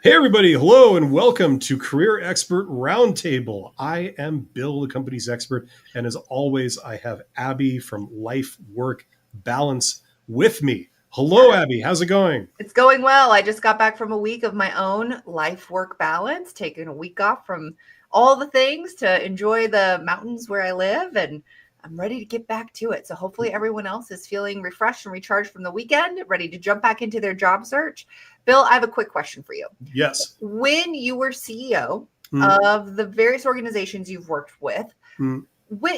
Hey, everybody. Hello, and welcome to Career Expert Roundtable. I am Bill, the company's expert. And as always, I have Abby from Life Work Balance with me. Hello, Abby. How's it going? It's going well. I just got back from a week of my own life work balance, taking a week off from all the things to enjoy the mountains where I live, and I'm ready to get back to it. So hopefully everyone else is feeling refreshed and recharged from the weekend, ready to jump back into their job search. Bill, I have a quick question for you. Yes. When you were CEO Mm, of the various organizations you've worked with, mm.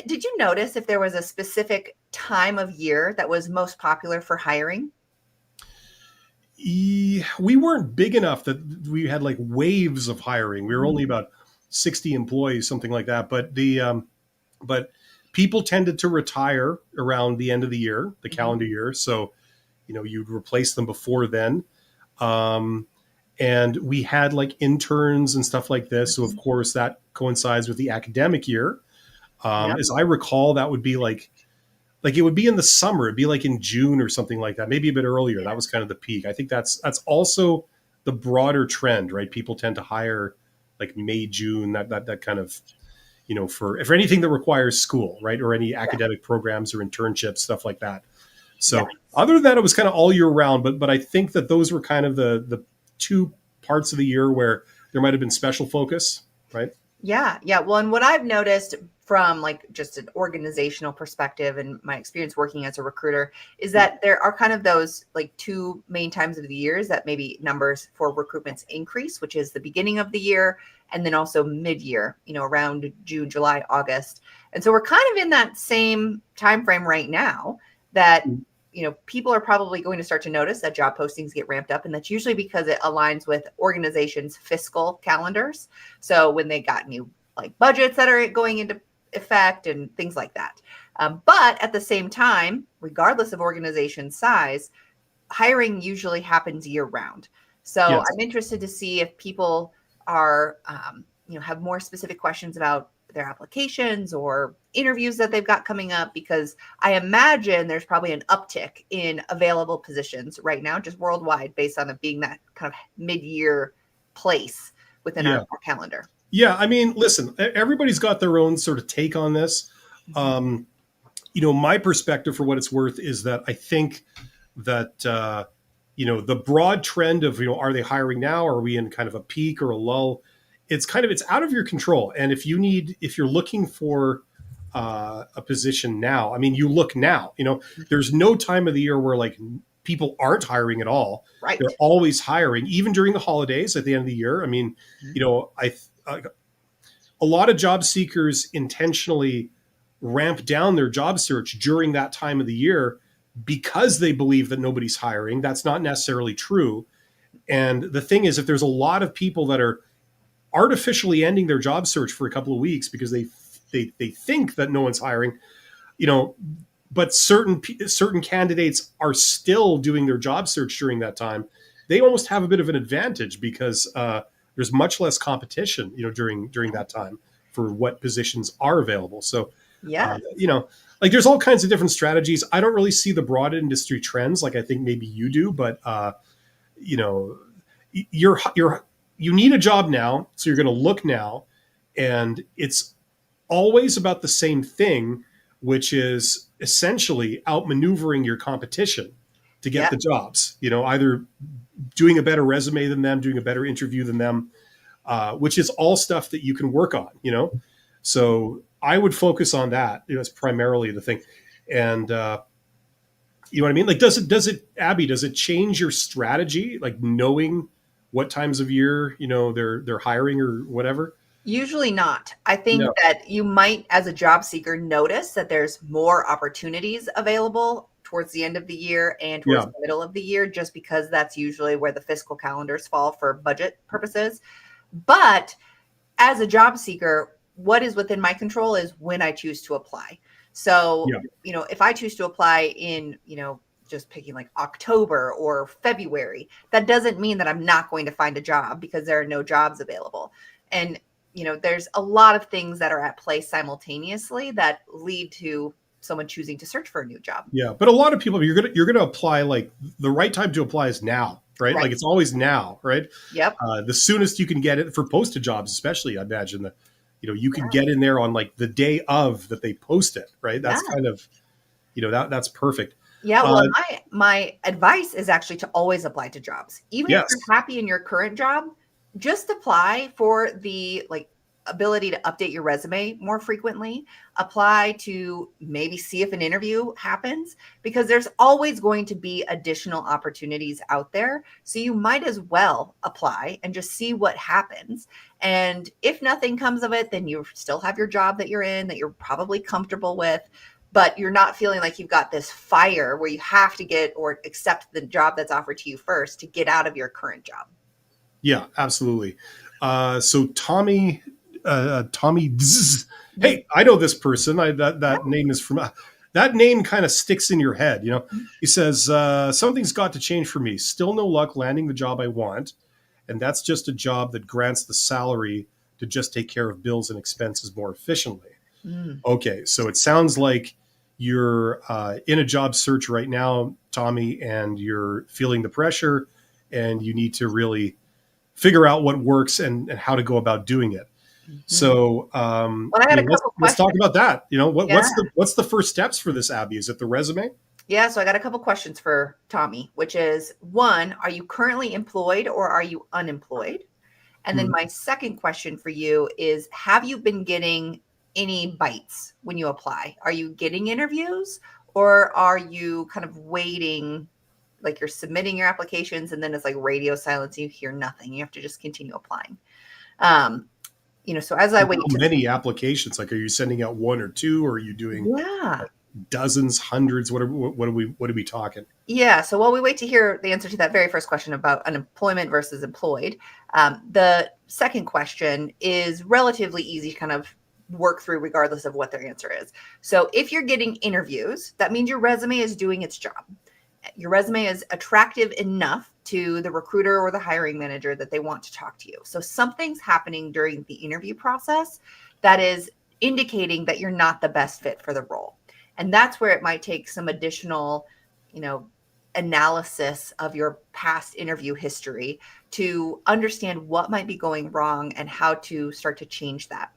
did you notice if there was a specific time of year that was most popular for hiring? We weren't big enough that we had like waves of hiring. We were only about 60 employees, something like that. But people tended to retire around the end of the year, the Mhm. calendar year. So, you'd replace them before then. Um, and we had like interns and stuff like this. So of course that coincides with the academic year. Yep. As I recall, that would be like it would be in the summer. It'd be like in June or something like that, maybe a bit earlier. That was kind of the peak. I think that's also the broader trend, right? People tend to hire like May, June, that kind of for anything that requires school, right, or any Yeah. academic programs or internships, stuff like that. Yeah. So other than that, it was kind of all year round. But I think that those were kind of the two parts of the year where there might have been special focus, right? Yeah, yeah. Well, and what I've noticed from like just an organizational perspective and my experience working as a recruiter is that there are kind of those like two main times of the years that maybe numbers for recruitments increase, which is the beginning of the year and then also mid-year, around June, July, August. And so we're kind of in that same time frame right now that people are probably going to start to notice that job postings get ramped up, and that's usually because it aligns with organizations' fiscal calendars. So when they got new like budgets that are going into effect and things like that. But at the same time, regardless of organization size, hiring usually happens year round. So Yes. I'm interested to see if people are, have more specific questions about their applications or interviews that they've got coming up, because I imagine there's probably an uptick in available positions right now, just worldwide, based on it being that kind of mid year place within Yeah. our calendar. Yeah. I mean, listen, everybody's got their own sort of take on this. Mhm. Um, my perspective, for what it's worth, is that I think that the broad trend of are they hiring now? Are we in kind of a peak or a lull? It's out of your control. And if you're looking for a position now, I mean, you look now. There's no time of the year where like people aren't hiring at all. They're Right. always hiring, even during the holidays at the end of the year. I mean, Mhm. you know, I a lot of job seekers intentionally ramp down their job search during that time of the year because they believe that nobody's hiring. That's not necessarily true. And the thing is, if there's a lot of people that are artificially ending their job search for a couple of weeks because they think that no one's hiring, you know, but certain candidates are still doing their job search during that time, they almost have a bit of an advantage because there's much less competition, during that time for what positions are available. So, Yes. like there's all kinds of different strategies. I don't really see the broad industry trends like I think maybe you do, but you know, you need a job now, so you're going to look now, and it's always about the same thing, which is essentially outmaneuvering your competition to get Yeah. the jobs. Either doing a better resume than them, doing a better interview than them, which is all stuff that you can work on. So I would focus on that. That's primarily the thing, and you know what I mean. Like, Abby? Does it change your strategy, like knowing what times of year they're hiring or whatever? Usually not. I think No. that you might, as a job seeker, notice that there's more opportunities available towards the end of the year and towards Yeah. the middle of the year, just because that's usually where the fiscal calendars fall for budget purposes. But as a job seeker, what is within my control is when I choose to apply. So, Yeah. if I choose to apply in, just picking like October or February, that doesn't mean that I'm not going to find a job because there are no jobs available. And, there's a lot of things that are at play simultaneously that lead to someone choosing to search for a new job. Yeah, but a lot of people, you're gonna apply, like the right time to apply is now. right? Like Right. it's always now, right? Yep. The soonest you can get it for posted jobs, especially, I imagine that, you can Yeah. get in there on like the day of that they post it, right? Yeah. That's kind of, that's perfect. Yeah, well, Uh, my advice is actually to always apply to jobs. Even if you're yes. happy in your current job, just apply for the like ability to update your resume more frequently. Apply to maybe see if an interview happens because there's always going to be additional opportunities out there. So you might as well apply and just see what happens. And if nothing comes of it, then you still have your job that you're in that you're probably comfortable with, but you're not feeling like you've got this fire where you have to get or accept the job that's offered to you first to get out of your current job. Yeah, absolutely. So Tommy, hey, I know this person. That name is from that name kind of sticks in your head. He says something's got to change for me. Still no luck landing the job I want, and that's just a job that grants the salary to just take care of bills and expenses more efficiently. Mm. Okay, so it sounds like you're in a job search right now, Tommy, and you're feeling the pressure, and you need to really figure out what works and how to go about doing it. Mhm. So, Well, I had a let's couple let's talk questions. about that. Yeah. What's the first steps for this, Abby? Is it the resume? Yeah. So I got a couple questions for Tommy, which is one, are you currently employed or are you unemployed? And then Hmm. my second question for you is, have you been getting any bites when you apply? Are you getting interviews or are you kind of waiting, like you're submitting your applications and then it's like radio silence, you hear nothing. You have to just continue applying. Um, so as I Like wait how to many applications? Like, are you sending out one or two, or are you doing yeah. like dozens, hundreds? What are we talking? Yeah. So while we wait to hear the answer to that very first question about unemployment versus employed, the second question is relatively easy to kind of work through regardless of what their answer is. So if you're getting interviews, that means your resume is doing its job. Your resume is attractive enough to the recruiter or the hiring manager that they want to talk to you. So something's happening during the interview process that is indicating that you're not the best fit for the role. And that's where it might take some additional, you know, analysis of your past interview history to understand what might be going wrong and how to start to change that.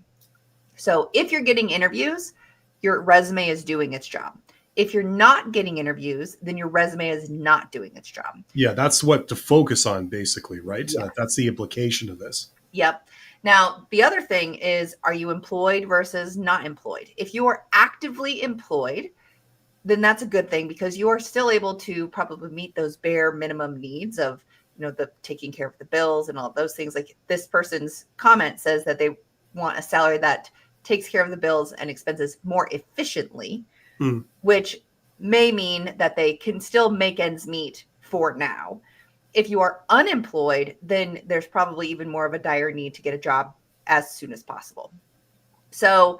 So if you're getting interviews, your resume is doing its job. If you're not getting interviews, then your resume is not doing its job. Yeah, that's what to focus on, basically, right? Yeah. That's the implication of this. Yep. Now, the other thing is, are you employed versus not employed? If you are actively employed, then that's a good thing because you are still able to probably meet those bare minimum needs of, the taking care of the bills and all of those things. Like this person's comment says that they want a salary that takes care of the bills and expenses more efficiently, Hmm. which may mean that they can still make ends meet for now. If you are unemployed, then there's probably even more of a dire need to get a job as soon as possible. So,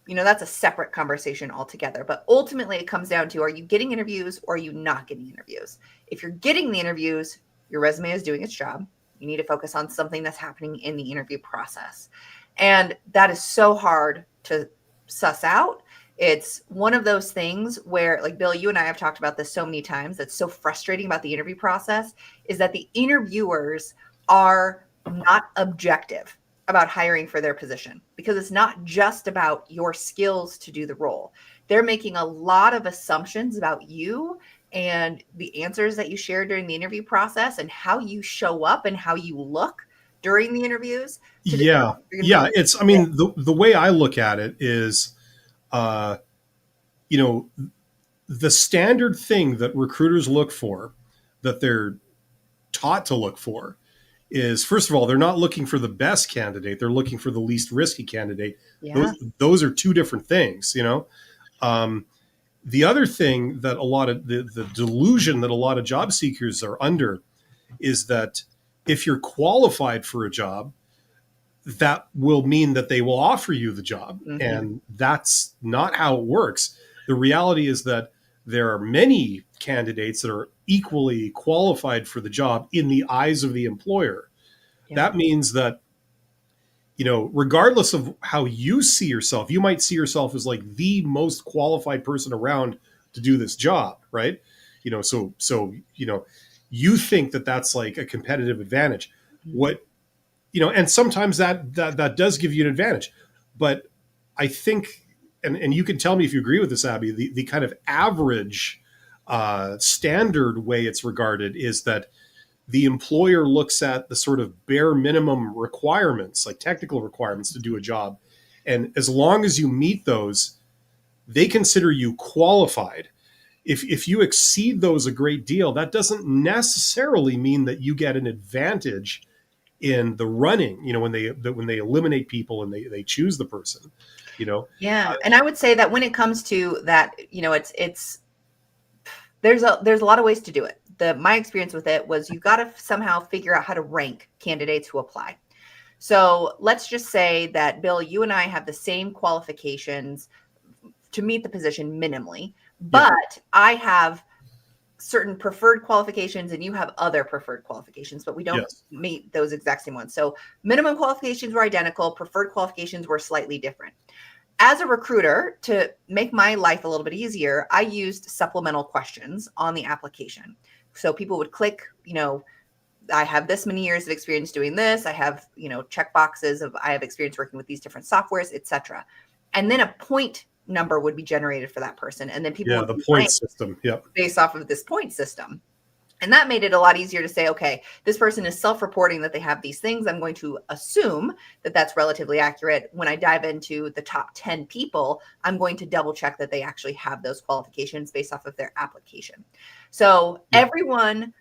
that's a separate conversation altogether. But ultimately, it comes down to, are you getting interviews or are you not getting interviews? If you're getting the interviews, your resume is doing its job. You need to focus on something that's happening in the interview process. And that is so hard to suss out. It's one of those things where, like Bill, you and I have talked about this so many times. That's so frustrating about the interview process is that the interviewers are not objective about hiring for their position because it's not just about your skills to do the role. They're making a lot of assumptions about you and the answers that you share during the interview process and how you show up and how you look during the interviews to decide Yeah, if you're going to yeah. be I fit. mean, the way I look at it is, uh, you know, the standard thing that recruiters look for, that they're taught to look for, is, first of all, they're not looking for the best candidate; they're looking for the least risky candidate. Yeah. Those are two different things. Um, the other thing that a lot of the delusion that a lot of job seekers are under is that if you're qualified for a job, that will mean that they will offer you the job. Mm-hmm. And that's not how it works. The reality is that there are many candidates that are equally qualified for the job in the eyes of the employer. Yeah. That means that, regardless of how you see yourself, you might see yourself as like the most qualified person around to do this job, right? So, you think that that's like a competitive advantage. Mhm. What, and sometimes that does give you an advantage. But I think, and you can tell me if you agree with this, Abby, the kind of average standard way it's regarded is that the employer looks at the sort of bare minimum requirements, like technical requirements to do a job. And as long as you meet those, they consider you qualified. If you exceed those a great deal, that doesn't necessarily mean that you get an advantage in the running, when they eliminate people and they choose the person, you know. Yeah, and I would say that when it comes to that, it's there's a lot of ways to do it. My experience with it was you've got to somehow figure out how to rank candidates who apply. So let's just say that Bill, you and I have the same qualifications to meet the position minimally, Yeah. but I have certain preferred qualifications and you have other preferred qualifications, but we don't Yes. meet those exact same ones. So minimum qualifications were identical, preferred qualifications were slightly different. As a recruiter, to make my life a little bit easier, I used supplemental questions on the application. So people would click, I have this many years of experience doing this. I have, check boxes of I have experience working with these different softwares, etc. And then a point number would be generated for that person. And then people Yeah. would The be point ranked system. Yep. based off of this point system. And that made it a lot easier to say, okay, this person is self-reporting that they have these things. I'm going to assume that that's relatively accurate. When I dive into the top 10 people, I'm going to double check that they actually have those qualifications based off of their application. So Yep. everyone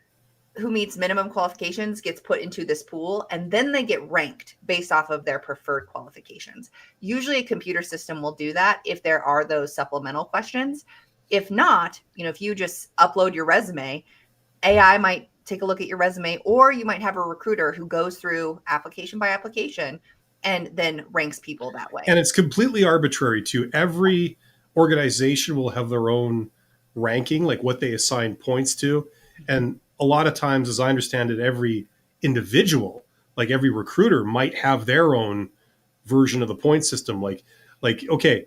who meets minimum qualifications gets put into this pool, and then they get ranked based off of their preferred qualifications. Usually a computer system will do that if there are those supplemental questions. If not, if you just upload your resume, AI might take a look at your resume, or you might have a recruiter who goes through application by application and then ranks people that way. And it's completely arbitrary too. Every organization will have their own ranking, like what they assign points to. And a lot of times, as I understand it, every individual, like every recruiter, might have their own version of the point system. Like okay,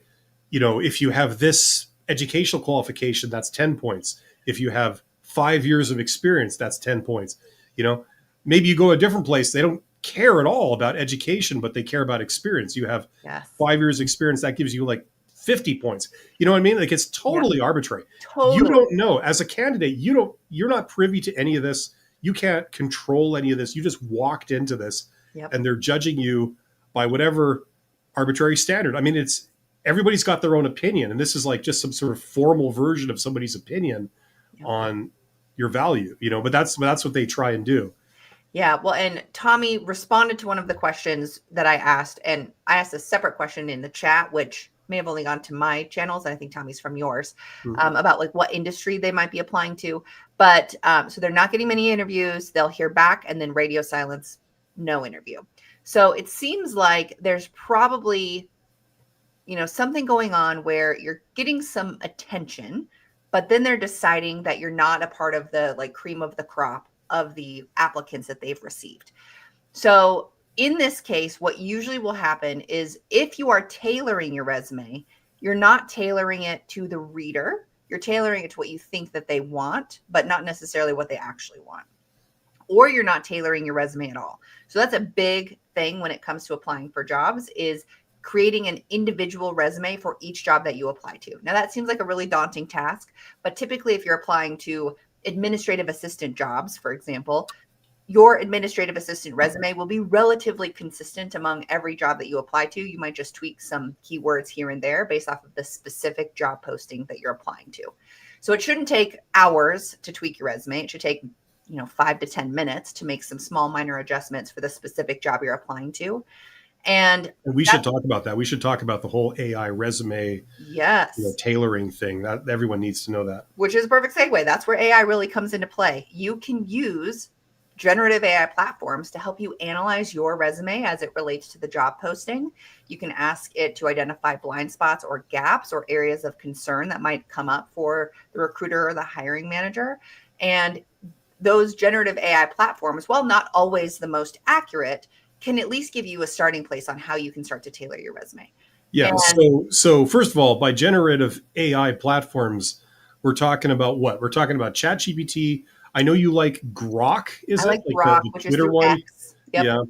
if you have this educational qualification, that's 10 points. If you have 5 years of experience, that's 10 points. You know, maybe you go a different place, they don't care at all about education, but they care about experience. You have Yes. 5 years experience, that gives you like 50 points. You know what I mean? Like it's totally Yep. arbitrary. You Totally. don't know as a candidate, you're not privy to any of this. You can't control any of this. You just walked into this Yep. and they're judging you by whatever arbitrary standard. I mean, it's everybody's got their own opinion, and this is like just some sort of formal version of somebody's opinion Yep. on your value, but that's what they try and do. Yeah. Well, and Tommy responded to one of the questions that I asked, and I asked a separate question in the chat, which may have only gone to my channels. And I think Tommy's from yours, about like what industry they might be applying to. But so they're not getting many interviews. They'll hear back and then radio silence, no interview. So it seems like there's probably, something going on where you're getting some attention, but then they're deciding that you're not a part of the like cream of the crop of the applicants that they've received. So in this case, what usually will happen is if you are tailoring your resume, you're not tailoring it to the reader. You're tailoring it to what you think that they want, but not necessarily what they actually want. Or you're not tailoring your resume at all. So that's a big thing when it comes to applying for jobs is creating an individual resume for each job that you apply to. Now that seems like a really daunting task, but typically if you're applying to administrative assistant jobs, for example, your administrative assistant resume will be relatively consistent among every job that you apply to. You might just tweak some keywords here and there based off of the specific job posting that you're applying to. So it shouldn't take hours to tweak your resume. It should take 5 to 10 minutes to make some small minor adjustments for the specific job you're applying to. And we should talk about that. We should talk about the whole AI resume, yes, tailoring thing. That everyone needs to know that. which is a perfect segue. That's where AI really comes into play. You can use generative AI platforms to help you analyze your resume as it relates to the job posting. You can ask it to identify blind spots or gaps or areas of concern that might come up for the recruiter or the hiring manager. And those generative AI platforms, while not always the most accurate, can at least give you a starting place on how you can start to tailor your resume. Yeah. So first of all, by generative AI platforms, we're talking about what? We're talking about ChatGPT, I know you like Grok, I is it? like Like Grok, the which is Twitter through one? X. Yep. Yeah.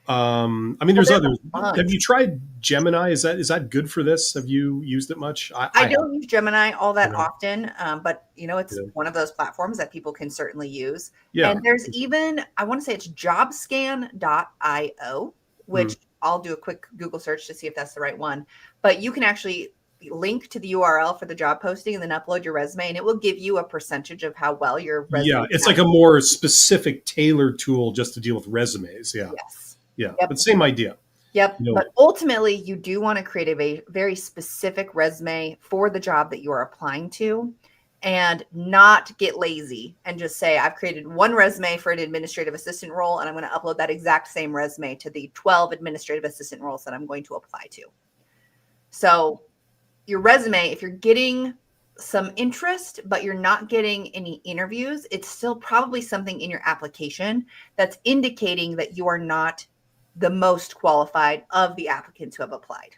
I mean, Well, there's there's a others. Have bunch. you tried Gemini? Is that good for this? Have you used it much? I I have. don't use Gemini all that Okay. often, but it's Yeah. one of those platforms that people can certainly use. Yeah. And there's even, I want to say it's jobscan.io, Hmm. which I'll do a quick Google search to see if that's the right one. But you can actually link to the URL for the job posting and then upload your resume, and it will give you a percentage of how well your resume Yeah. It's like a matches. more specific tailored tool just to deal with resumes. Yeah. Yes. Yeah. Yep. But same idea. Yep. You know, But ultimately, you do want to create a very specific resume for the job that you are applying to and not get lazy and just say, I've created one resume for an administrative assistant role, and I'm going to upload that exact same resume to the 12 administrative assistant roles that I'm going to apply to. So, your resume, if you're getting some interest, but you're not getting any interviews, it's still probably something in your application that's indicating that you are not the most qualified of the applicants who have applied.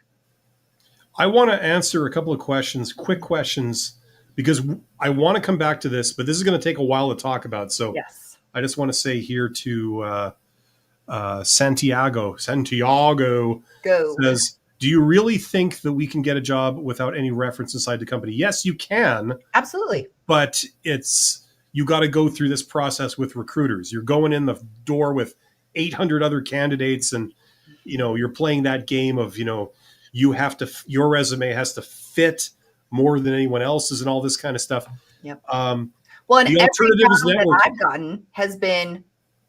I want to answer a couple of questions, quick questions, because I want to come back to this, but this is going to take a while to talk about. So Yes. I just want to say here to Santiago Go. says, do you really think that we can get a job without any reference inside the company? Yes, you can, Absolutely. but it's you got to go through this process with recruiters. You're going in the door with 800 other candidates, and you're playing that game of you have to your resume has to fit more than anyone else's and all this kind of stuff. Yep. Um, Well, and the every alternative is job that networking. I've gotten has been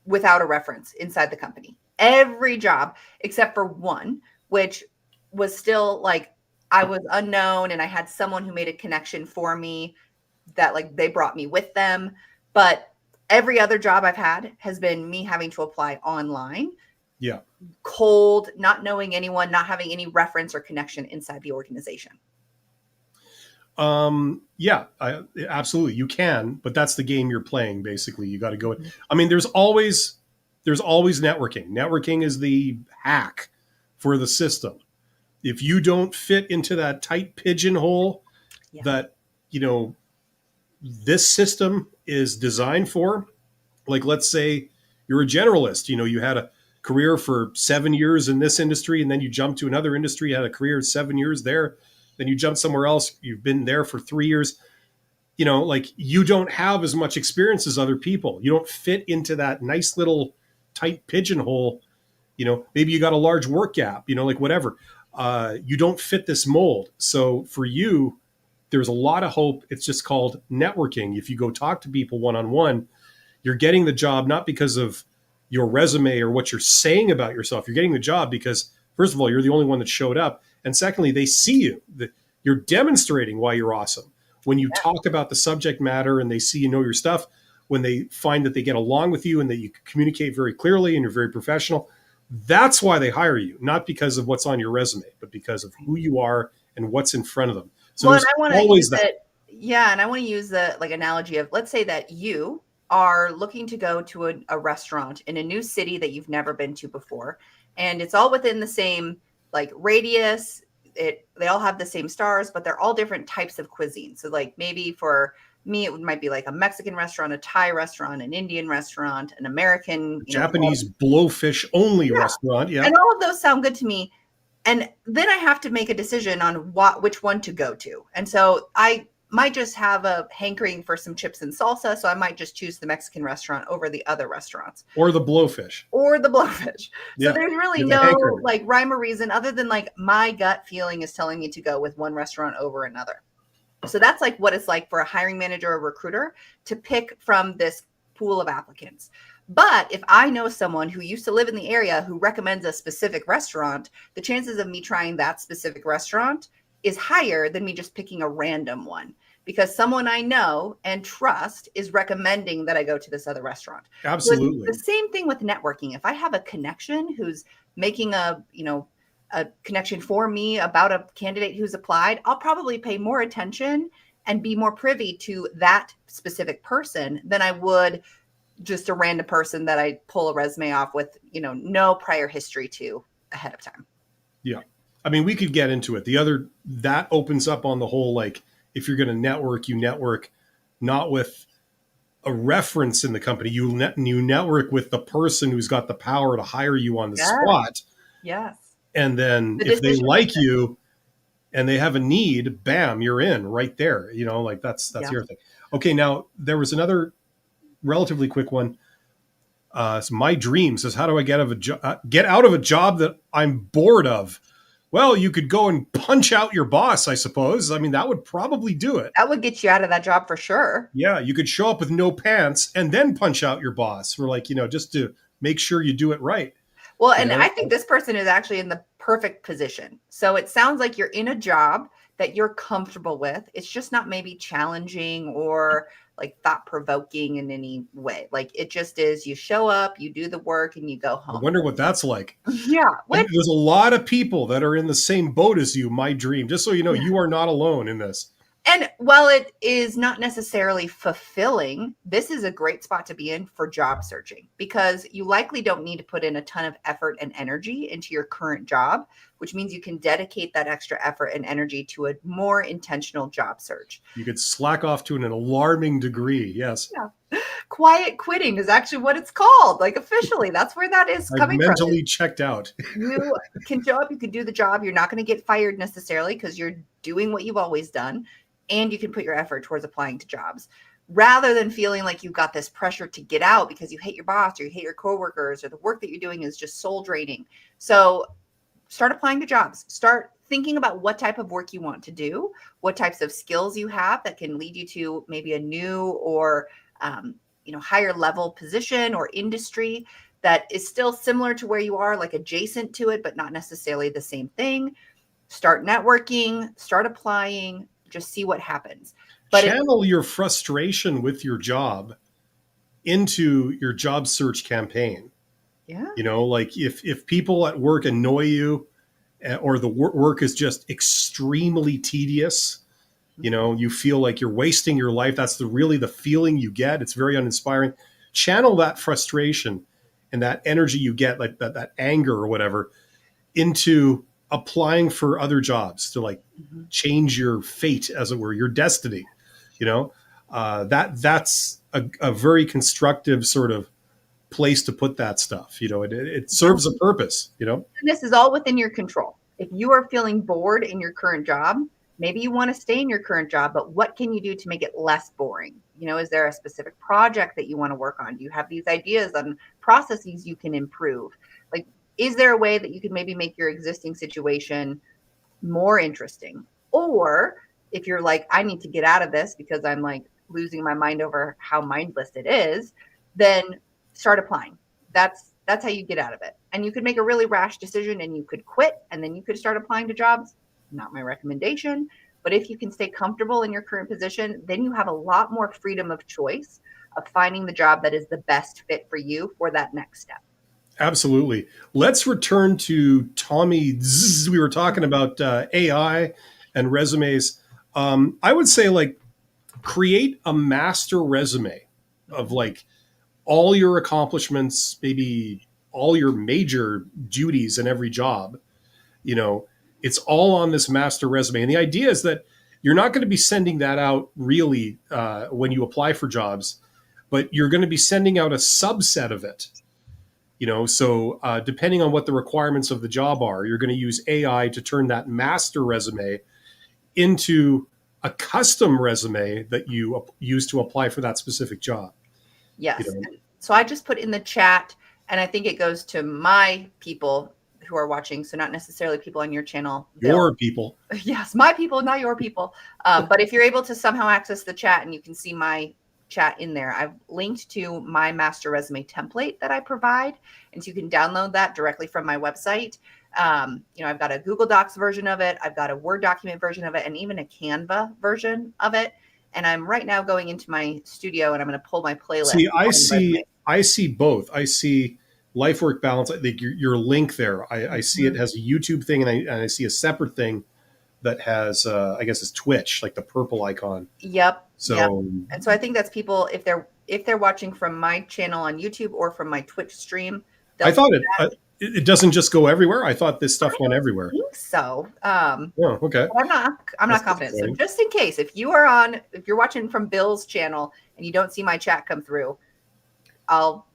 without a reference inside the company. Every job except for one, which was still like I was unknown and I had someone who made a connection for me that like they brought me with them. But every other job I've had has been me having to apply online, Yeah. cold, not knowing anyone, not having any reference or connection inside the organization. Yeah, absolutely. You can, but that's the game you're playing. Basically, you got to go. Mhm. I mean, there's always networking. Networking is the hack for the system. If you don't fit into that tight pigeonhole Yeah. that you know this system is designed for, like let's say you're a generalist, you had a career for 7 years in this industry, and then you jump to another industry, you had a career 7 years there, then you jump somewhere else, you've been there for 3 years, like you don't have as much experience as other people, you don't fit into that nice little tight pigeonhole. Maybe you got a large work gap, like whatever. You don't fit this mold. So for you, there's a lot of hope. It's just called networking. If you go talk to people one on one, you're getting the job not because of your resume or what you're saying about yourself. You're getting the job because, first of all, you're the only one that showed up. And secondly, they see you. You're demonstrating why you're awesome. When you talk about the subject matter and they see you know your stuff, when they find that they get along with you and that you communicate very clearly and you're very professional, that's why they hire you, not because of what's on your resume, but because of who you are and what's in front of them. So Well, and there's I want to always use that. it. Yeah, and I want to use the like analogy of let's say that you are looking to go to a restaurant in a new city that you've never been to before, and it's all within the same like radius. They all have the same stars, but they're all different types of cuisine. So like maybe for me, it might be like a Mexican restaurant, a Thai restaurant, an Indian restaurant, an American, Japanese blowfish only yeah, restaurant. and Yep. all of those sound good to me. And then I have to make a decision on which one to go to. And so I might just have a hankering for some chips and salsa, so I might just choose the Mexican restaurant over the other restaurants Or the blowfish. or the blowfish. So Yeah. there's really You have a no hankering. like rhyme or reason other than like my gut feeling is telling me to go with one restaurant over another. So that's like what it's like for a hiring manager or recruiter to pick from this pool of applicants. But if I know someone who used to live in the area who recommends a specific restaurant, the chances of me trying that specific restaurant is higher than me just picking a random one because someone I know and trust is recommending that I go to this other restaurant. So it's Absolutely. the same thing with networking. If I have a connection who's making a connection for me about a candidate who's applied, I'll probably pay more attention and be more privy to that specific person than I would just a random person that I pull a resume off with, no prior history to ahead of time. Yeah. I mean, we could get into it. That opens up on the whole, like, if you're going to network, you network not with a reference in the company. You network with the person who's got the power to hire you on the Yes. spot. Yes. And then The if they decision like maker. you and they have a need, bam, you're in right there. Like that's Yeah. the other thing. Okay, now there was another relatively quick one. So my dream says, how do I get out of a job that I'm bored of? Well, you could go and punch out your boss, I suppose. I mean, that would probably do it. That would get you out of that job for sure. Yeah, you could show up with no pants and then punch out your boss for like, just to make sure you do it right. Well, You and know, I think this person is actually in the perfect position. So it sounds like you're in a job that you're comfortable with. It's just not maybe challenging or like thought provoking in any way. Like it just is you show up, you do the work, and you go I home. wonder what that's like. Yeah. And Which, there's a lot of people that are in the same boat as you, my dream. Just so you know, yeah. you are not alone in this. And while it is not necessarily fulfilling, this is a great spot to be in for job searching because you likely don't need to put in a ton of effort and energy into your current job, which means you can dedicate that extra effort and energy to a more intentional job search. You could slack off to an alarming degree. Yes. Yeah. Quiet quitting is actually what it's called. Like officially, that's where that is I've coming from. mentally checked out. You can show up, you can do the job. You're not going to get fired necessarily because you're doing what you've always done. And you can put your effort towards applying to jobs rather than feeling like you've got this pressure to get out because you hate your boss or you hate your coworkers or the work that you're doing is just soul draining. So start applying to jobs. Start thinking about what type of work you want to do, what types of skills you have that can lead you to maybe a new or higher level position or industry that is still similar to where you are, like adjacent to it, but not necessarily the same thing. Start networking, start applying, just see what happens. But Channel your frustration with your job into your job search campaign. yeah, Like if people at work annoy you or the work is just extremely tedious, you feel like you're wasting your life. That's really the feeling you get. It's very uninspiring. Channel that frustration and that energy you get, like that anger or whatever, into applying for other jobs to like change your fate, as it were, your destiny. That's a very constructive sort of place to put that stuff. It serves a purpose. and this is all within your control. If you are feeling bored in your current job, maybe you want to stay in your current job, but what can you do to make it less boring? Is there a specific project that you want to work on? Do you have these ideas on processes you can improve? Like, is there a way that you can maybe make your existing situation more interesting? Or if you're like, I need to get out of this because I'm like losing my mind over how mindless it is, then start applying. That's how you get out of it. And you could make a really rash decision and you could quit and then you could start applying to jobs. Not my recommendation, but if you can stay comfortable in your current position, then you have a lot more freedom of choice of finding the job that is the best fit for you for that next step. Absolutely. Let's return to Tommy. We were talking about AI and resumes. I would say like create a master resume of like all your accomplishments, maybe all your major duties in every job. It's all on this master resume. And the idea is that you're not going to be sending that out really when you apply for jobs, but you're going to be sending out a subset of it. So depending on what the requirements of the job are, you're going to use AI to turn that master resume into a custom resume that you use to apply for that specific job. Yes. So I just put in the chat, and I think it goes to my people who are watching. So not necessarily people on your channel. Your people. Yes, my people, not your people. But if you're able to somehow access the chat and you can see my chat in there, I've linked to my master resume template that I provide. And so you can download that directly from my website. I've got a Google Docs version of it. I've got a Word document version of it, and even a Canva version of it. And I'm right now going into my studio and I'm going to pull my playlist. I see both. I see life work balance. I think your link there. I see it has a YouTube thing, and I see a separate thing that has I guess it's Twitch, like the purple icon. Yep. So yep. And so I think that's people if they're watching from my channel on YouTube or from my Twitch stream. I thought it. It doesn't just go everywhere. I thought this I stuff went don't everywhere. think so. Oh, okay. But I'm That's not confident. So disappointing. just in case, if you're watching from Bill's channel and you don't see my chat come through, I'll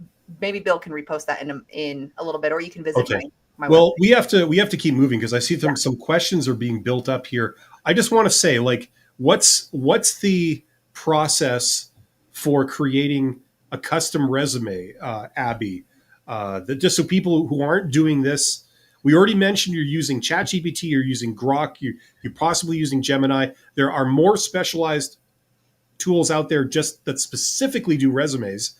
maybe Bill can repost that in a little bit, or you can visit Okay. my Well, website. we have to keep moving because I see Yeah. some questions are being built up here. I just want to say, like, what's the process for creating a custom resume, Abby? That just so people who aren't doing this, we already mentioned you're using ChatGPT, you're using Grok, you're possibly using Gemini. There are more specialized tools out there just that specifically do resumes.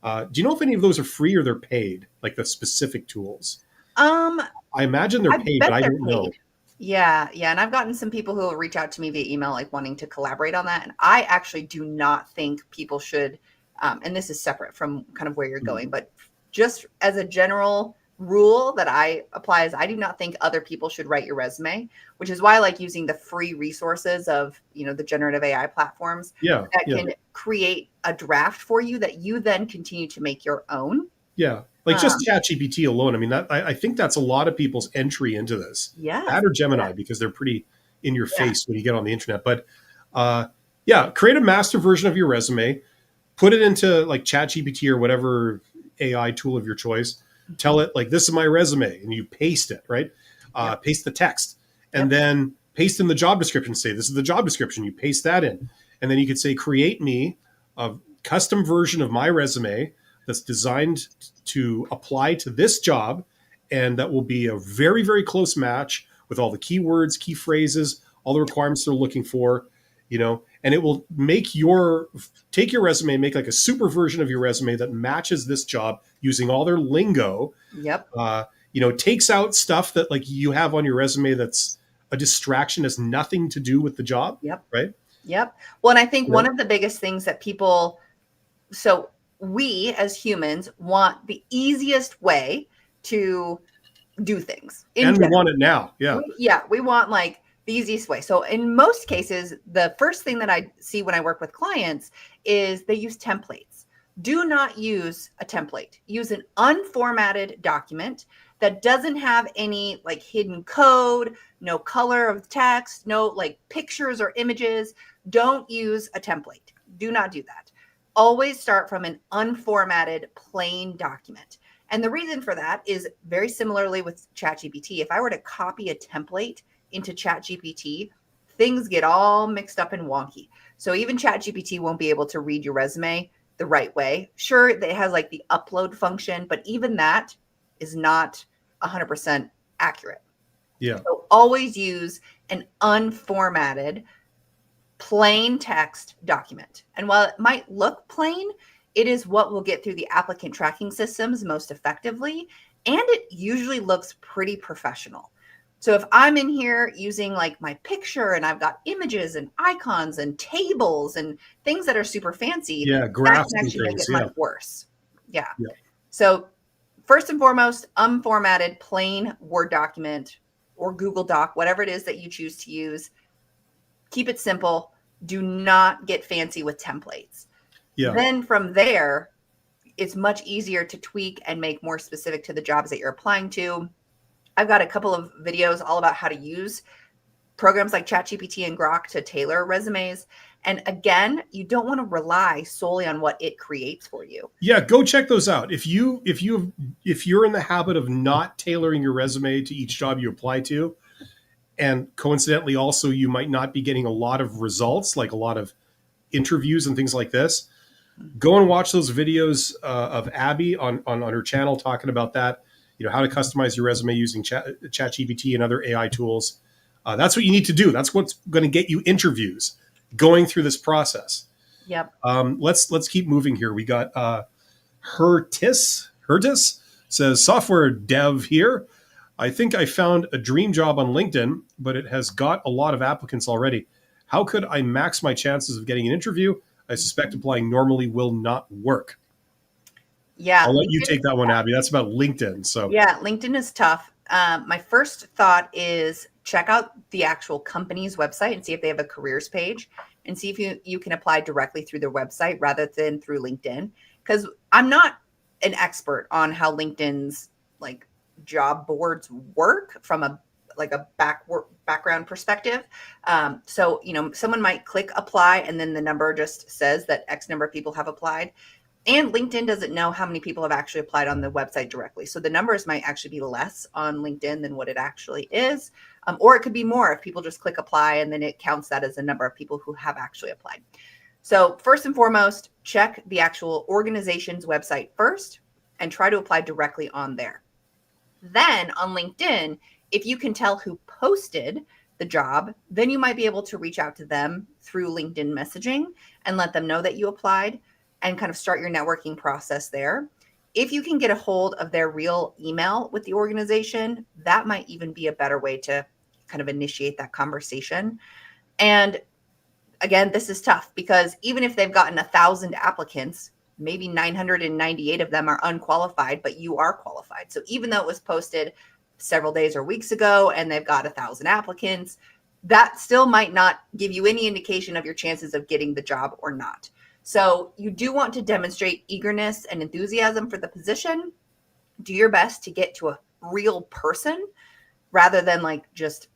Do you know if any of those are free or they're paid, like the specific tools? Um, I imagine they're I paid, but bet I they're don't know. paid. Yeah, yeah. And I've gotten some people who will reach out to me via email, like wanting to collaborate on that. And I actually do not think people should, and this is separate from kind of where you're going, but just as a general rule that I apply is I do not think other people should write your resume, which is why I like using the free resources of, the generative AI platforms Yeah, that yeah, can create a draft for you that you then continue to make your own. yeah. Like just Um, ChatGPT alone. I mean, I think that's a lot of people's entry into this. yes. That or Yeah. Gemini because they're pretty in your Yeah. face when you get on the internet. But uh, yeah, create a master version of your resume, put it into like ChatGPT or whatever AI tool of your choice. Tell Mhm. it like this is my resume, and you paste it right. Yep. Paste the text, and Yep. then paste in the job description. Say this is the job description. You paste that in, and then you could say create me a custom version of my resume that's designed to apply to this job, and that will be a very very close match with all the keywords, key phrases, all the requirements they're looking for. And it will take your resume and make like a super version of your resume that matches this job using all their lingo. Yep. Takes out stuff that like you have on your resume that's a distraction, has nothing to do with the job, Yep. right? Yep. Well, and I think You one know? of the biggest things that so we as humans want the easiest way to do things in And we general. want it now. Yeah. We want like the easiest way. So in most cases, the first thing that I see when I work with clients is they use templates. Do not use a template. Use an unformatted document that doesn't have any like hidden code, no color of text, no like pictures or images. Don't use a template. Do not do that. Always start from an unformatted plain document. And the reason for that is very similarly with ChatGPT. If I were to copy a template into ChatGPT, things get all mixed up and wonky. So even ChatGPT won't be able to read your resume the right way. Sure, it has like the upload function, but even that is not 100% accurate. Yeah. So always use an unformatted plain text document. And while it might look plain, it is what will get through the applicant tracking systems most effectively. And it usually looks pretty professional. So if I'm in here using like my picture and I've got images and icons and tables and things that are super fancy, Yeah. that Graphs can and actually make things. it much Yeah. worse. Yeah. Yeah. So first and foremost, unformatted, plain Word document or Google Doc, whatever it is that you choose to use. Keep it simple. Do not get fancy with templates. Yeah. Then from there, it's much easier to tweak and make more specific to the jobs that you're applying to. I've got a couple of videos all about how to use programs like ChatGPT and Grok to tailor resumes. And again, you don't want to rely solely on what it creates for you. Yeah, go check those out. If you're in the habit of not tailoring your resume to each job you apply to, and coincidentally also you might not be getting a lot of results, like a lot of interviews and things like this, go and watch those videos of Abby on her channel talking about that. How to customize your resume using ChatGPT and other AI tools. That's what you need to do. That's what's going to get you interviews. Going through this process. Yep. Let's keep moving here. We got Hertis says software dev here. I think I found a dream job on LinkedIn, but it has got a lot of applicants already. How could I max my chances of getting an interview? I suspect applying normally will not work. Yeah. I'll let you LinkedIn take that one, Abby. That's about LinkedIn. So Yeah, LinkedIn is tough. My first thought is check out the actual company's website and see if they have a careers page and see if you can apply directly through their website rather than through LinkedIn. Because I'm not an expert on how LinkedIn's like job boards work from a background perspective. So, someone might click apply and then the number just says that X number of people have applied. And LinkedIn doesn't know how many people have actually applied on the website directly. So the numbers might actually be less on LinkedIn than what it actually is. Or it could be more if people just click apply and then it counts that as a number of people who have actually applied. So first and foremost, check the actual organization's website first and try to apply directly on there. Then on LinkedIn, if you can tell who posted the job, then you might be able to reach out to them through LinkedIn messaging and let them know that you applied and kind of start your networking process there. If you can get a hold of their real email with the organization, that might even be a better way to kind of initiate that conversation. And again, this is tough because even if they've gotten 1,000 applicants, maybe 998 of them are unqualified, but you are qualified. So even though it was posted several days or weeks ago and they've got 1,000 applicants, that still might not give you any indication of your chances of getting the job or not. So you do want to demonstrate eagerness and enthusiasm for the position. Do your best to get to a real person rather than like just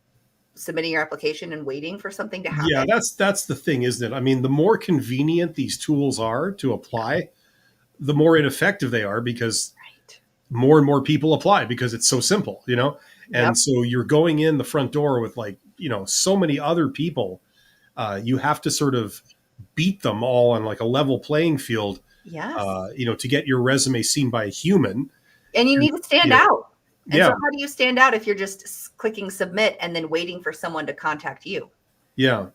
submitting your application and waiting for something to happen. Yeah, that's the thing, isn't it? I mean, the more convenient these tools are to apply, the more ineffective they are because Right. more and more people apply because it's so simple, you know? Yep. And so you're going in the front door with like, so many other people. You have to sort of beat them all on like a level playing field, Yes. to get your resume seen by a human. And you need to stand You know, out. And yeah, so how do you stand out if you're just clicking submit and then waiting for someone to contact you? yeah.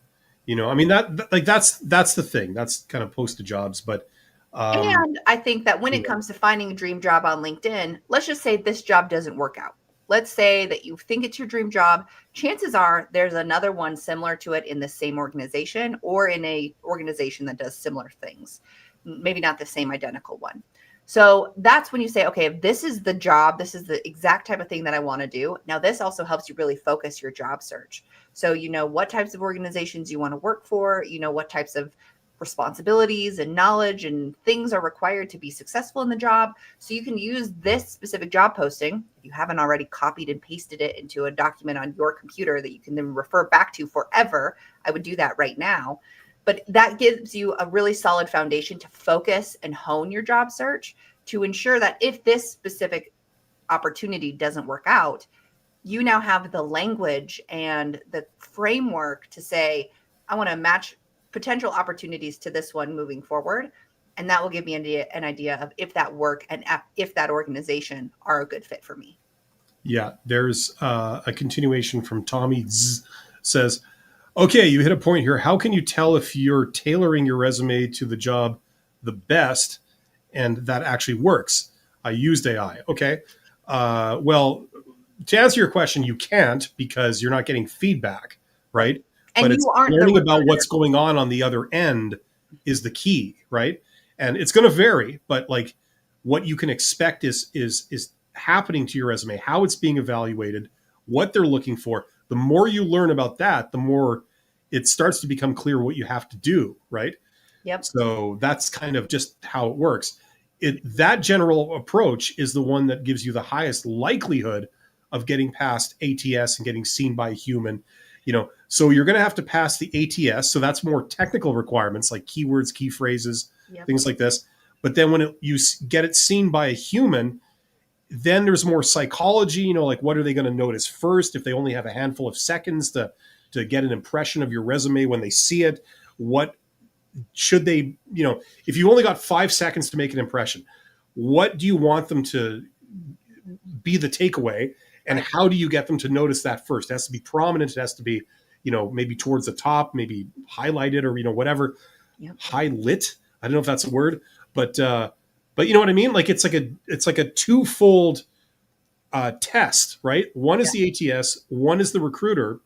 I mean that's the thing. That's kind of post to jobs, but um, And I think that when you it know, comes to finding a dream job on LinkedIn, let's just say this job doesn't work out. Let's say that you think it's your dream job. Chances are there's another one similar to it in the same organization or in a organization that does similar things. Maybe not the same identical one. So that's when you say, okay, if this is the job, this is the exact type of thing that I want to do. Now, this also helps you really focus your job search. So you know what types of organizations you want to work for, you know what types of responsibilities and knowledge and things are required to be successful in the job. So you can use this specific job posting, if you haven't already copied and pasted it into a document on your computer that you can then refer back to forever. I would do that right now. But that gives you a really solid foundation to focus and hone your job search to ensure that if this specific opportunity doesn't work out, you now have the language and the framework to say, I want to match potential opportunities to this one moving forward. And that will give me an idea of if that work and if that organization are a good fit for me. yeah. There's a continuation from Tommy Z says, okay, you hit a point here. How can you tell if you're tailoring your resume to the job the best and that actually works? I used AI. Okay. Well, to answer your question, you can't because you're not getting feedback, Right. right? But And it's you aren't the learning about recruiter. what's going on the other end is the key, right? And it's going to vary, but like what you can expect is happening to your resume, how it's being evaluated, what they're looking for. The more you learn about that, the more it starts to become clear what you have to do, right? Yep. So that's kind of just how it works. That general approach is the one that gives you the highest likelihood of getting past ATS and getting seen by a human. So you're going to have to pass the ATS. So that's more technical requirements like keywords, key phrases, Yep. things like this. But then when you get it seen by a human, then there's more psychology. Like what are they going to notice first? If they only have a handful of seconds to get an impression of your resume when they see it, what should they, if you only got 5 seconds to make an impression, what do you want them to be the takeaway? And Right. how do you get them to notice that first? It has to be prominent. It has to be, maybe towards the top, maybe highlighted or, whatever, Yep. highlit. I don't know if that's a word, but you know what I mean? Like it's like a twofold test, right? One is Yeah. the ATS, one is the recruiter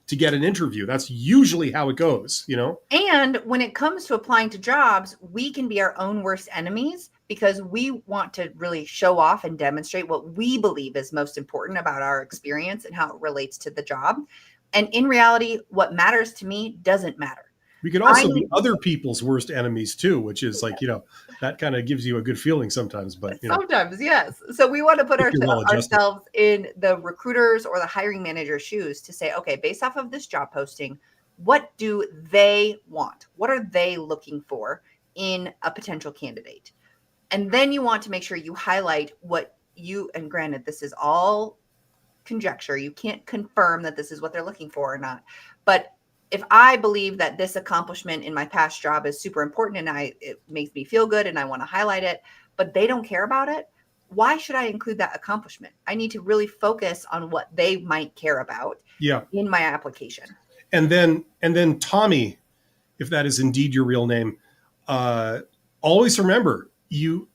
to get an interview. That's usually how it goes. And when it comes to applying to jobs, we can be our own worst enemies because we want to really show off and demonstrate what we believe is most important about our experience and how it relates to the job. And in reality, what matters to me doesn't matter. We could I also be other people's worst enemies too, which is like, that kind of gives you a good feeling sometimes, but sometimes, yes. So we want to put if you're well adjusted. ourselves in the recruiters or the hiring manager's shoes to say, okay, based off of this job posting, what do they want? What are they looking for in a potential candidate? And then you want to make sure you highlight what you, and granted, this is all conjecture. You can't confirm that this is what they're looking for or not. But if I believe that this accomplishment in my past job is super important and it makes me feel good and I want to highlight it, but they don't care about it, why should I include that accomplishment? I need to really focus on what they might care about Yeah. in my application. And then Tommy, if that is indeed your real name, always remember you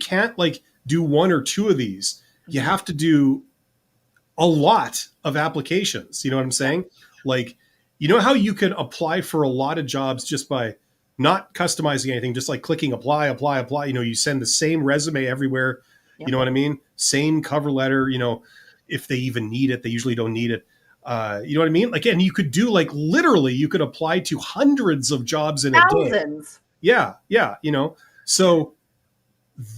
can't like do one or two of these. You have to do a lot of applications. You know what I'm saying? Like, how you can apply for a lot of jobs just by not customizing anything, just like clicking apply, apply, apply. You send the same resume everywhere. Yep. You know what I mean? Same cover letter, if they even need it, they usually don't need it. You know what I mean? Like, and you could do like literally, you could apply to hundreds of jobs in a day. Thousands. Yeah. Yeah. So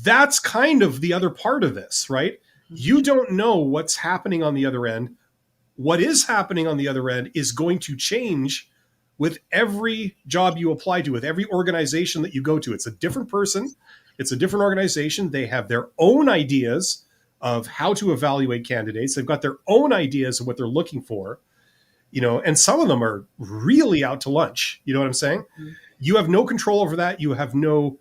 that's kind of the other part of this, right? You don't know what's happening on the other end. What is happening on the other end is going to change with every job you apply to, with every organization that you go to. It's a different person. It's a different organization. They have their own ideas of how to evaluate candidates. They've got their own ideas of what they're looking for, and some of them are really out to lunch. You know what I'm saying? Mm-hmm. You have no control over that. You have no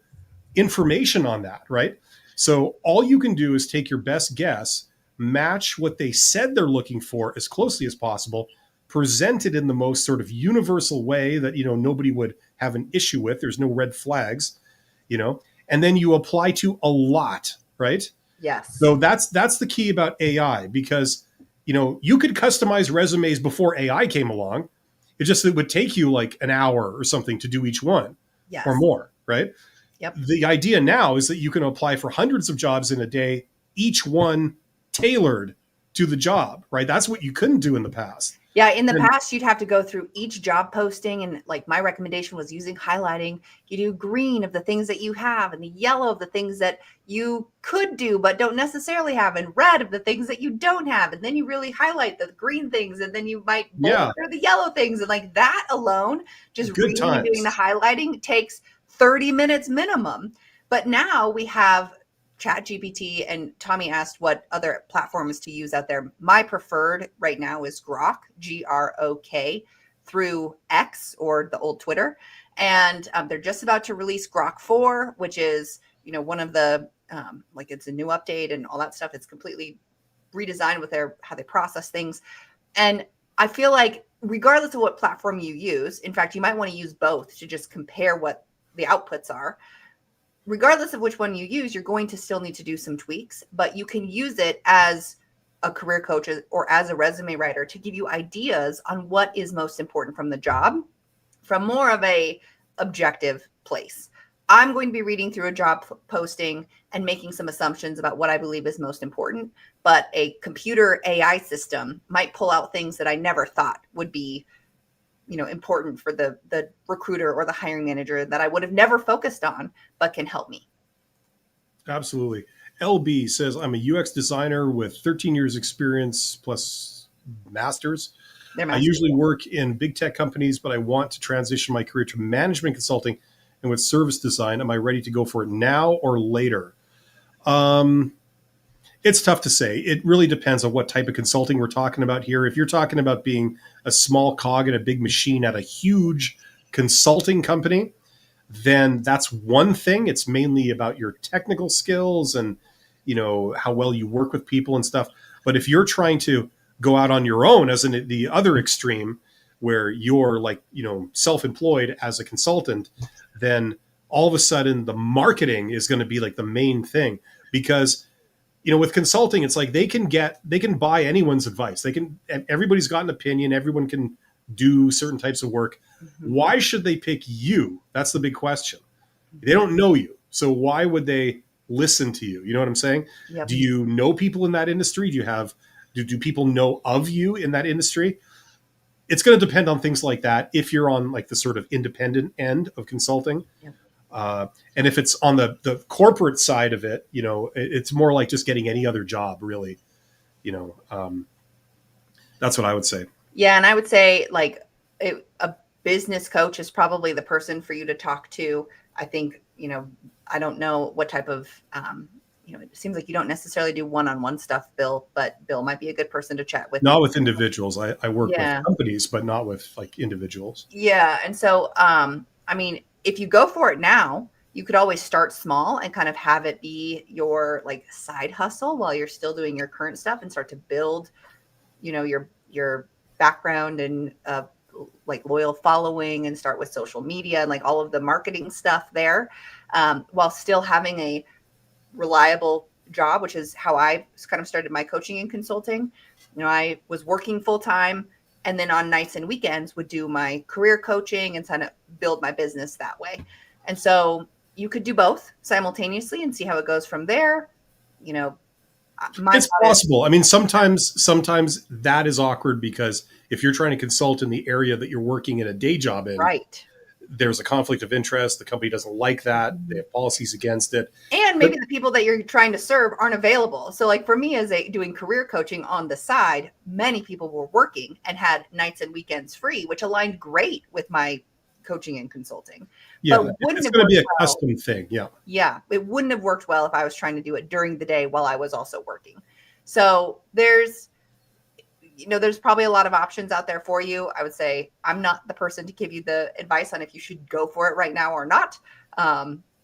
information on that, right? So all you can do is take your best guess, match what they said they're looking for as closely as possible, present it in the most sort of universal way that, nobody would have an issue with. There's no red flags, and then you apply to a lot, right? Yes. So that's the key about AI, because, you could customize resumes before AI came along. It would take you like an hour or something to do each one. Yes. Or more, right? Yep. The idea now is that you can apply for hundreds of jobs in a day, each one tailored to the job, right? That's what you couldn't do in the past. Yeah, in the past, you'd have to go through each job posting, and like my recommendation was using highlighting. You do green of the things that you have and the yellow of the things that you could do but don't necessarily have, and red of the things that you don't have. And then you really highlight the green things, and then you might bolster the yellow things. And like that alone, just reading and doing the highlighting takes 30 minutes minimum. But now we have ChatGPT, and Tommy asked what other platforms to use out there. My preferred right now is Grok, Grok, through X, or the old Twitter. And they're just about to release Grok 4, which is, one of the, it's a new update and all that stuff. It's completely redesigned with how they process things. And I feel like regardless of what platform you use, in fact, you might want to use both to just compare what the outputs are. Regardless of which one you use, you're going to still need to do some tweaks, but you can use it as a career coach or as a resume writer to give you ideas on what is most important from the job from more of a objective place. I'm going to be reading through a job posting and making some assumptions about what I believe is most important, but a computer AI system might pull out things that I never thought would be important for the recruiter or the hiring manager that I would have never focused on, but can help me. Absolutely. LB says, I'm a UX designer with 13 years experience plus masters. I usually work in big tech companies, but I want to transition my career to management consulting and with service design. Am I ready to go for it now or later? It's tough to say. It really depends on what type of consulting we're talking about here. If you're talking about being a small cog in a big machine at a huge consulting company, then that's one thing. It's mainly about your technical skills and, how well you work with people and stuff. But if you're trying to go out on your own, as in the other extreme, where you're like, self-employed as a consultant, then all of a sudden the marketing is going to be like the main thing, because with consulting, it's like they can buy anyone's advice. Everybody's got an opinion. Everyone can do certain types of work. Mm-hmm. Why should they pick you? That's the big question. They don't know you. So why would they listen to you? You know what I'm saying? Yep. Do you know people in that industry? Do people know of you in that industry? it's going to depend on things like that. If you're on like the sort of independent end of consulting, Yeah. and if it's on the corporate side of it, it's more like just getting any other job, really. That's what I would say. Yeah, and I would say like a business coach is probably the person for you to talk to. I think, I don't know what type of, it seems like you don't necessarily do one-on-one stuff, Bill, but Bill might be a good person to chat with. Not with individuals. I work with Yeah. companies, but not with like individuals. Yeah. And so, I mean, if you go for it now, you could always start small and kind of have it be your like side hustle while you're still doing your current stuff and start to build, your background and like loyal following, and start with social media and like all of the marketing stuff there, while still having a reliable job, which is how I kind of started my coaching and consulting. I was working full time, and then on nights and weekends would do my career coaching and kind of build my business that way. And so you could do both simultaneously and see how it goes from there. You know, It's possible. I mean, sometimes that is awkward because if you're trying to consult in the area that you're working in a day job in, right. there's a conflict of interest. The company doesn't like that. They have policies against it. And maybe the people that you're trying to serve aren't available. So like for me as doing career coaching on the side, many people were working and had nights and weekends free, which aligned great with my coaching and consulting. Yeah, but wouldn't it's going to be a well. custom thing. Yeah. Yeah, it wouldn't have worked well if I was trying to do it during the day while I was also working. So there's probably a lot of options out there for you. I would say I'm not the person to give you the advice on if you should go for it right now or not.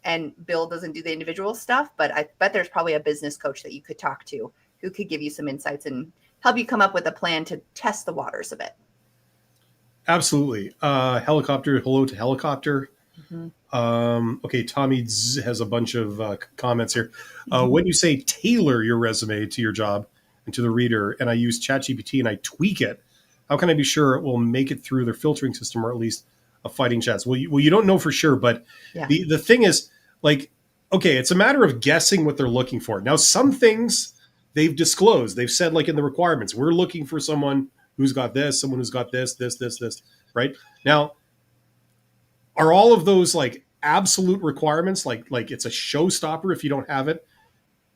And Bill doesn't do the individual stuff, but I bet there's probably a business coach that you could talk to who could give you some insights and help you come up with a plan to test the waters a bit. Absolutely. Helicopter, hello to helicopter. Mm-hmm. Okay, Tommy has a bunch of comments here. When you say tailor your resume to your job and to the reader, and I use ChatGPT and I tweak it, how can I be sure it will make it through their filtering system or at least a fighting chance? Well, you don't know for sure, but Yeah. the thing is, like, okay, it's a matter of guessing what they're looking for. Now, some things they've disclosed. They've said, like in the requirements, we're looking for someone who's got this, someone who's got this, right? Now, are all of those like absolute requirements, like it's a showstopper if you don't have it?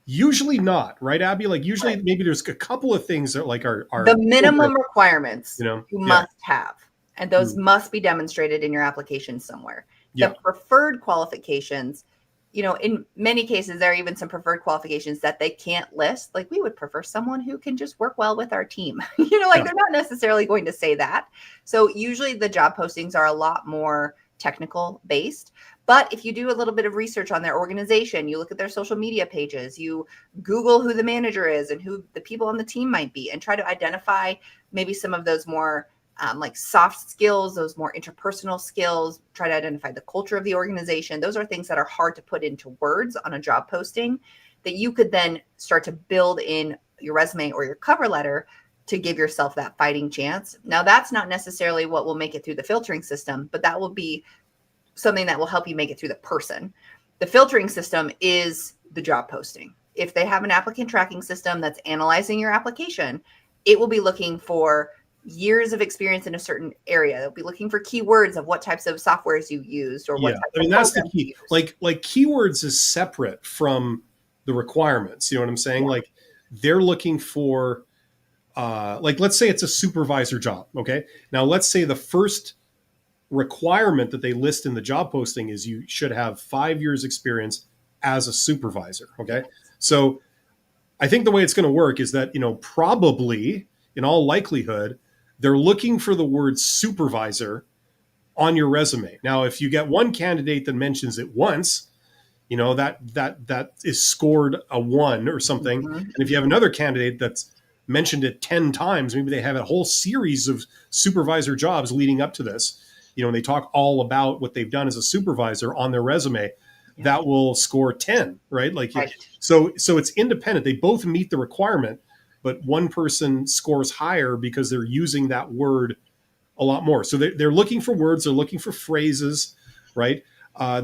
Usually not, right, Abby? Like usually Right. maybe there's a couple of things that like are The minimum requirements you yeah. must have, and those must be demonstrated in your application somewhere. Yeah. The preferred qualifications, in many cases, there are even some preferred qualifications that they can't list. Like we would prefer someone who can just work well with our team. They're not necessarily going to say that. So usually the job postings are a lot more technical based. But if you do a little bit of research on their organization, you look at their social media pages, you Google who the manager is and who the people on the team might be, and try to identify maybe some of those more like soft skills, those more interpersonal skills, try to identify the culture of the organization. Those are things that are hard to put into words on a job posting that you could then start to build in your resume or your cover letter to give yourself that fighting chance. Now, that's not necessarily what will make it through the filtering system, but that will be something that will help you make it through the person. The filtering system is the job posting. If they have an applicant tracking system that's analyzing your application, it will be looking for years of experience in a certain area. They'll be looking for keywords of what types of softwares you used or what types I mean, of that's the key. Like keywords is separate from the requirements. You know what I'm saying? Yeah. Like they're looking for like let's say it's a supervisor job. Okay. Now let's say the first requirement that they list in the job posting is you should have 5 years experience as a supervisor. Okay. So I think the way it's going to work is that, probably in all likelihood, they're looking for the word supervisor on your resume. Now, if you get one candidate that mentions it once, that is scored a 1 or something. Mm-hmm. And if you have another candidate that's mentioned it 10 times, maybe they have a whole series of supervisor jobs leading up to this, and they talk all about what they've done as a supervisor on their resume, that will score 10, right? Like, right. So it's independent. They both meet the requirement, but one person scores higher because they're using that word a lot more. So they're looking for words, they're looking for phrases, right?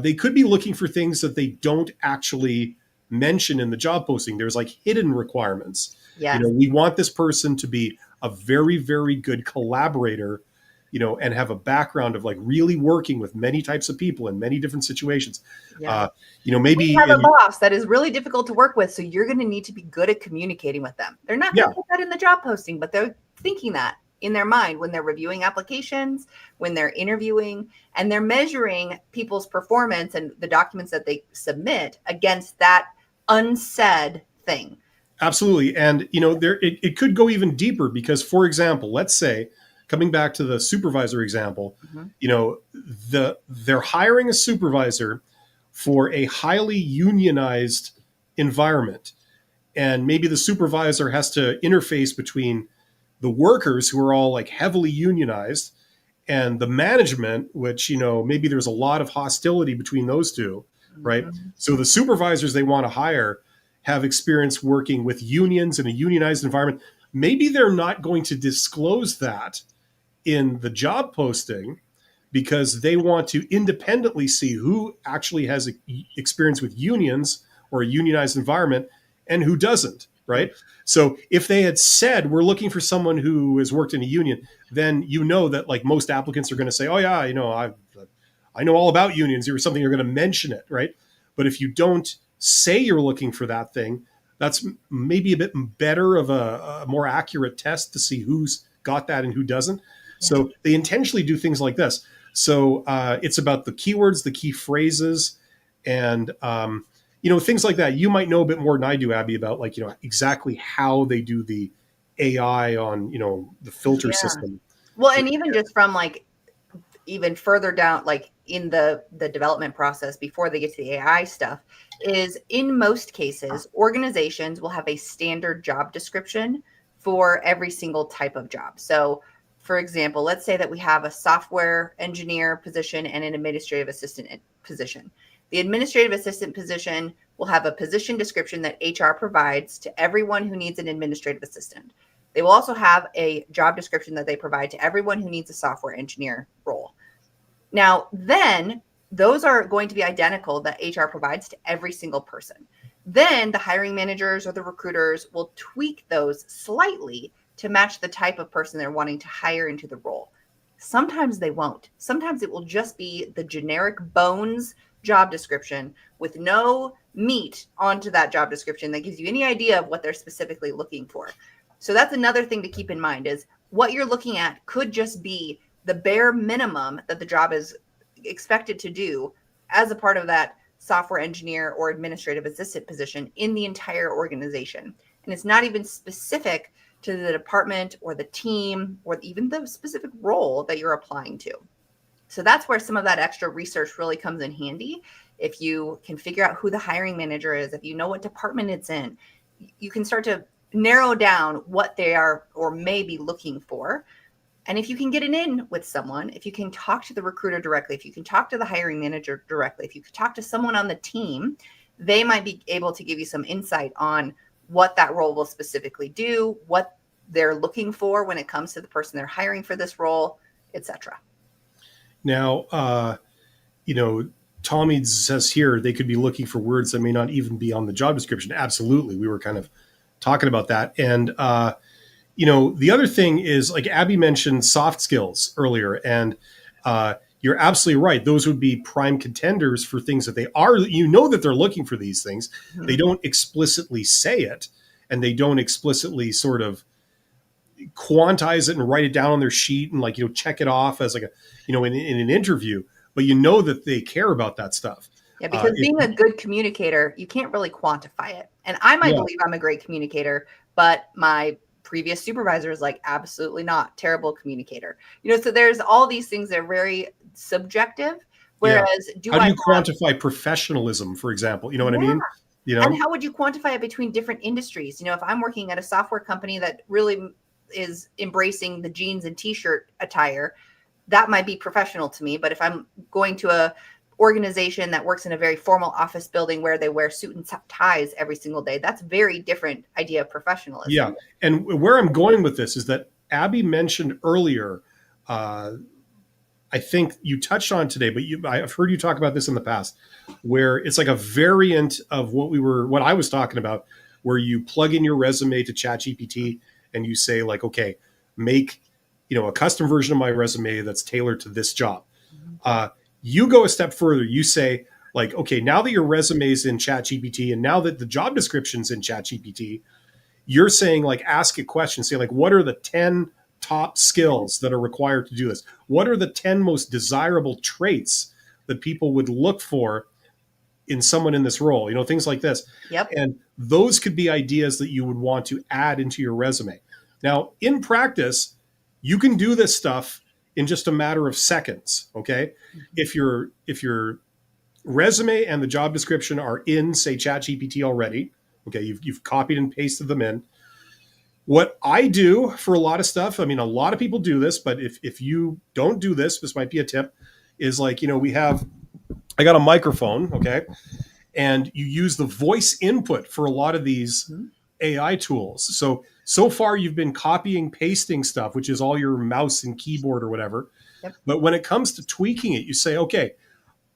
They could be looking for things that they don't actually mention in the job posting. There's like hidden requirements. Yes. We want this person to be a very, very good collaborator and have a background of like really working with many types of people in many different situations. Yeah. Maybe We have a boss that is really difficult to work with, so you're going to need to be good at communicating with them. They're not going to put that in the job posting, but they're thinking that in their mind when they're reviewing applications, when they're interviewing, and they're measuring people's performance and the documents that they submit against that unsaid thing. Absolutely. And, it could go even deeper because, for example, let's say, coming back to the supervisor example, they're hiring a supervisor for a highly unionized environment. And maybe the supervisor has to interface between the workers who are all like heavily unionized and the management, which, maybe there's a lot of hostility between those two, right? Mm-hmm. So the supervisors they want to hire have experience working with unions in a unionized environment. Maybe they're not going to disclose that in the job posting because they want to independently see who actually has experience with unions or a unionized environment and who doesn't, right? So if they had said, we're looking for someone who has worked in a union, then that like most applicants are going to say, oh yeah, I know all about unions or something, you're going to mention it, right? But if you don't say you're looking for that thing, that's maybe a bit better of a more accurate test to see who's got that and who doesn't. Yeah. So they intentionally do things like this. So it's about the keywords, the key phrases, and things like that. You might know a bit more than I do, Abby, about like exactly how they do the AI on the filter system. Well, and even just from like even further down, like in the development process before they get to the AI stuff, is in most cases organizations will have a standard job description for every single type of job. So for example, let's say that we have a software engineer position and an administrative assistant position. The administrative assistant position will have a position description that HR provides to everyone who needs an administrative assistant. They will also have a job description that they provide to everyone who needs a software engineer role. Now, then those are going to be identical that HR provides to every single person. Then the hiring managers or the recruiters will tweak those slightly to match the type of person they're wanting to hire into the role. Sometimes they won't. Sometimes it will just be the generic bones job description with no meat onto that job description that gives you any idea of what they're specifically looking for. So that's another thing to keep in mind is what you're looking at could just be the bare minimum that the job is expected to do as a part of that software engineer or administrative assistant position in the entire organization. And it's not even specific to the department or the team or even the specific role that you're applying to. So that's where some of that extra research really comes in handy. If you can figure out who the hiring manager is, if you know what department it's in, you can start to narrow down what they are or may be looking for. And if you can get it in with someone, if you can talk to the recruiter directly, if you can talk to the hiring manager directly, if you could talk to someone on the team, they might be able to give you some insight on what that role will specifically do, what they're looking for when it comes to the person they're hiring for this role, etc. Now, Tommy says here they could be looking for words that may not even be on the job description. Absolutely. We were kind of talking about that. And, the other thing is, like Abby mentioned, soft skills earlier. And you're absolutely right. Those would be prime contenders for things that they are, that they're looking for these things. Mm-hmm. They don't explicitly say it, and they don't explicitly sort of quantize it and write it down on their sheet and check it off as like a, in an interview, but that they care about that stuff. Yeah, because being a good communicator, you can't really quantify it. And I might believe I'm a great communicator, but my previous supervisor is like, absolutely not, terrible communicator. So there's all these things that are very subjective. Whereas how do you quantify professionalism, for example? You know what I mean? And how would you quantify it between different industries? If I'm working at a software company that really is embracing the jeans and t-shirt attire, that might be professional to me. But if I'm going to a organization that works in a very formal office building where they wear suit and ties every single day, that's very different idea of professionalism. Yeah. And where I'm going with this is that Abby mentioned earlier, I think you touched on today, but I've heard you talk about this in the past, where it's like a variant of what I was talking about, where you plug in your resume to ChatGPT and you say like, okay, make a custom version of my resume that's tailored to this job. Mhm. Uh, you go a step further. You say, like, okay, now that your resume is in ChatGPT and now that the job description's in ChatGPT, you're saying, like, ask a question, say, like, what are the 10 top skills that are required to do this? What are the 10 most desirable traits that people would look for in someone in this role? Things like this. Yep. And those could be ideas that you would want to add into your resume. Now, in practice, you can do this stuff in just a matter of seconds. Okay. Mhm. If your resume and the job description are in, say, ChatGPT already, okay, you've copied and pasted them in. What I do for a lot of stuff, I mean, a lot of people do this, but if you don't do this, this might be a tip, is like, I got a microphone, okay, and you use the voice input for a lot of these Mhm. AI tools. So far you've been copying, pasting stuff, which is all your mouse and keyboard or whatever. Yep. But when it comes to tweaking it, you say, okay,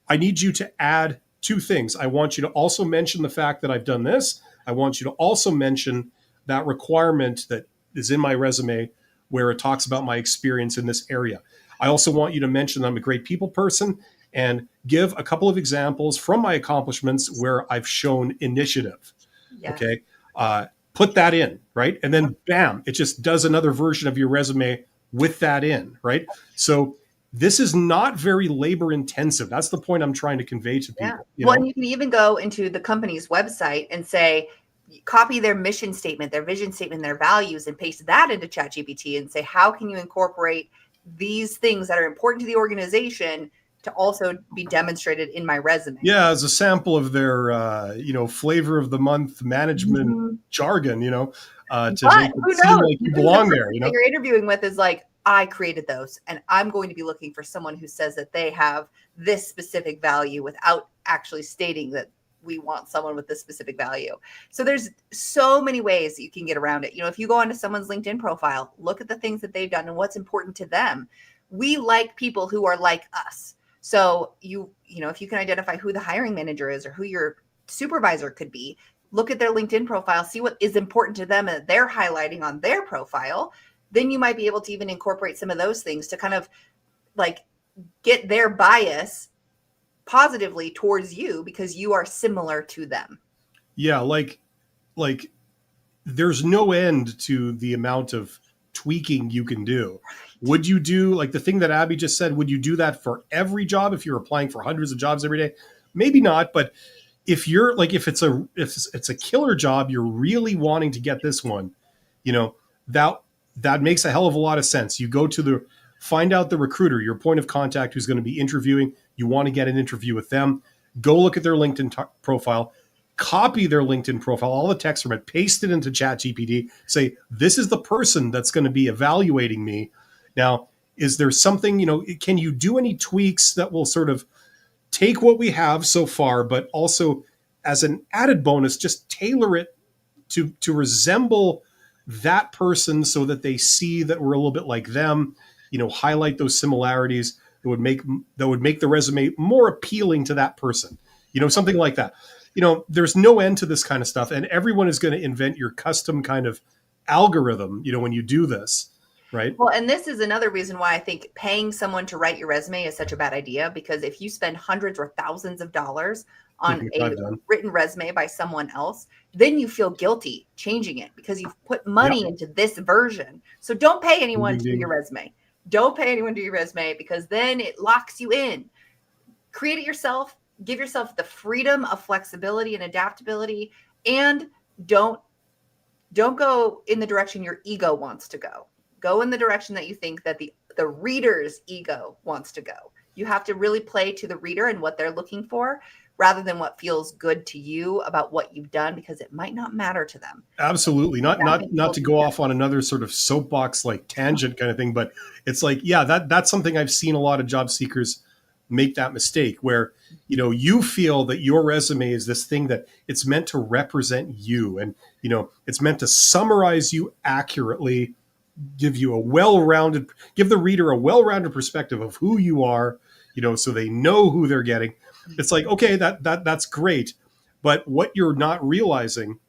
I need you to add two things. I want you to also mention the fact that I've done this. I want you to also mention that requirement that is in my resume where it talks about my experience in this area. I also want you to mention that I'm a great people person and give a couple of examples from my accomplishments where I've shown initiative. Yeah. Okay. Put that in, right? And then bam, it just does another version of your resume with that in, right? So this is not very labor intensive. That's the point I'm trying to convey to Yeah. people. Well, and you can even go into the company's website and say, copy their mission statement, their vision statement, their values, and paste that into ChatGPT and say, how can you incorporate these things that are important to the organization to also be demonstrated in my resume? Yeah, as a sample of their, flavor of the month management Mhm. jargon, to But make it who seem knows? like you Maybe the belong person there. that you're interviewing with is like, I created those, and I'm going to be looking for someone who says that they have this specific value without actually stating that we want someone with this specific value. So there's so many ways that you can get around it. If you go onto someone's LinkedIn profile, look at the things that they've done and what's important to them. We like people who are like us. So if you can identify who the hiring manager is or who your supervisor could be, look at their LinkedIn profile, see what is important to them and they're highlighting on their profile. Then you might be able to even incorporate some of those things to kind of like get their bias positively towards you because you are similar to them. Yeah, like there's no end to the amount of tweaking you can do. Would you do, like, the thing that Abby just said? Would you do that for every job if you're applying for hundreds of jobs every day? Maybe not, but if it's a killer job, you're really wanting to get this one, you know, that that makes a hell of a lot of sense. You go to the find out the recruiter, your point of contact who's going to be interviewing. You want to get an interview with them. Go look at their LinkedIn profile, copy their LinkedIn profile, all the text from it, paste it into ChatGPT, say, this is the person that's going to be evaluating me. Now, is there something, can you do any tweaks that will sort of take what we have so far, but also as an added bonus, just tailor it to resemble that person so that they see that we're a little bit like them, highlight those similarities that would make the resume more appealing to that person, something like that. There's no end to this kind of stuff, and everyone is going to invent your custom kind of algorithm, when you do this, right? Well, and this is another reason why I think paying someone to write your resume is such a bad idea, because if you spend hundreds or thousands of dollars on Which a I've done. written resume by someone else, then you feel guilty changing it because you've put Yep. money into this version. So don't pay anyone Ding, to ding, do your ding. resume. Don't pay anyone to do your resume because then it locks you in. Create it yourself, give yourself the freedom of flexibility and adaptability, and don't don't go in the direction your ego wants to go. Go in the direction that you think that the reader's ego wants to go. You have to really play to the reader and what they're looking for rather than what feels good to you about what you've done, because it might not matter to them. Absolutely. Not That not makes not total to go sense. off on another sort of soapbox like tangent kind of thing, but it's like, yeah, that's something I've seen a lot of job seekers make that mistake where, you feel that your resume is this thing that it's meant to represent you, and, it's meant to summarize you accurately, give the reader a well-rounded perspective of who you are, so they know who they're getting. It's like, okay, that's great, but what you're not realizing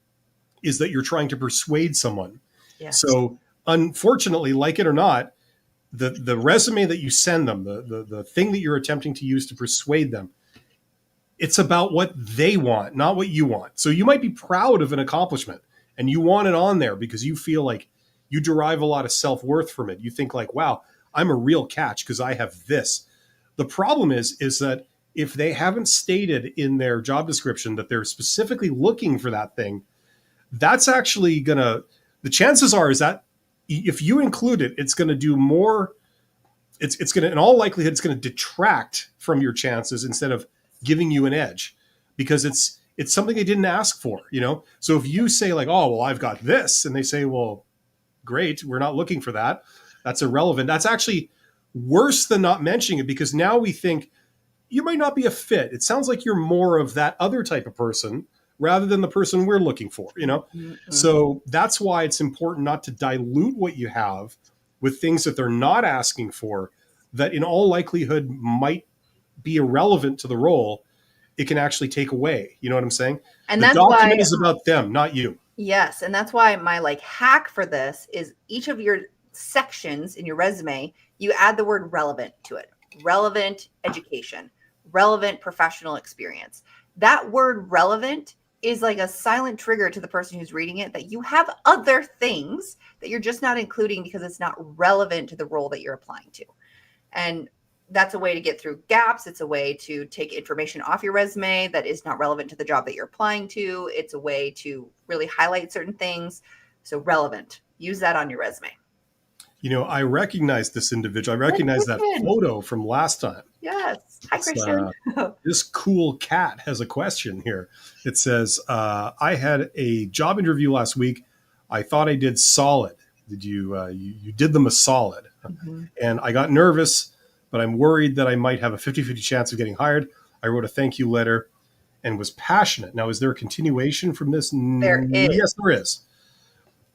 is that you're trying to persuade someone. Yeah. So, unfortunately, like it or not, the resume that you send them, the thing that you're attempting to use to persuade them, it's about what they want, not what you want. So you might be proud of an accomplishment and you want it on there because you feel like you derive a lot of self-worth from it. You think like, wow, I'm a real catch because I have this. The problem is that if they haven't stated in their job description that they're specifically looking for that thing, that's actually gonna, the chances are is that if you include it, it's gonna do more, it's gonna, in all likelihood, it's gonna detract from your chances instead of giving you an edge, because it's something they didn't ask for, you know? So if you say like, oh, well, I've got this, and they say, well, great, we're not looking for that, that's irrelevant. That's actually worse than not mentioning it, because now we think you might not be a fit. It sounds like you're more of that other type of person rather than the person we're looking for, you know? Mm-hmm. So that's why it's important not to dilute what you have with things that they're not asking for, that in all likelihood might be irrelevant to the role. It can actually take away. You know what I'm saying? And the that's document why, is about them, not you. yes. And that's why my like hack for this is each of your sections in your resume, you add the word relevant to it. Relevant education, relevant professional experience. That word relevant is like a silent trigger to the person who's reading it that you have other things that you're just not including because it's not relevant to the role that you're applying to. And that's a way to get through gaps. It's a way to take information off your resume that is not relevant to the job that you're applying to. It's a way to really highlight certain things. So relevant, use that on your resume. You know, I recognize this individual. I recognize that photo from last time. Yes. Hi, Christian. This cool cat has a question here. It says, I had a job interview last week. I thought I did solid. Did you, you did them a solid. Mm-hmm. And I got nervous, but I'm worried that I might have a 50-50 chance of getting hired. I wrote a thank you letter and was passionate. Now, is there a continuation from this? There is. Yes, there is.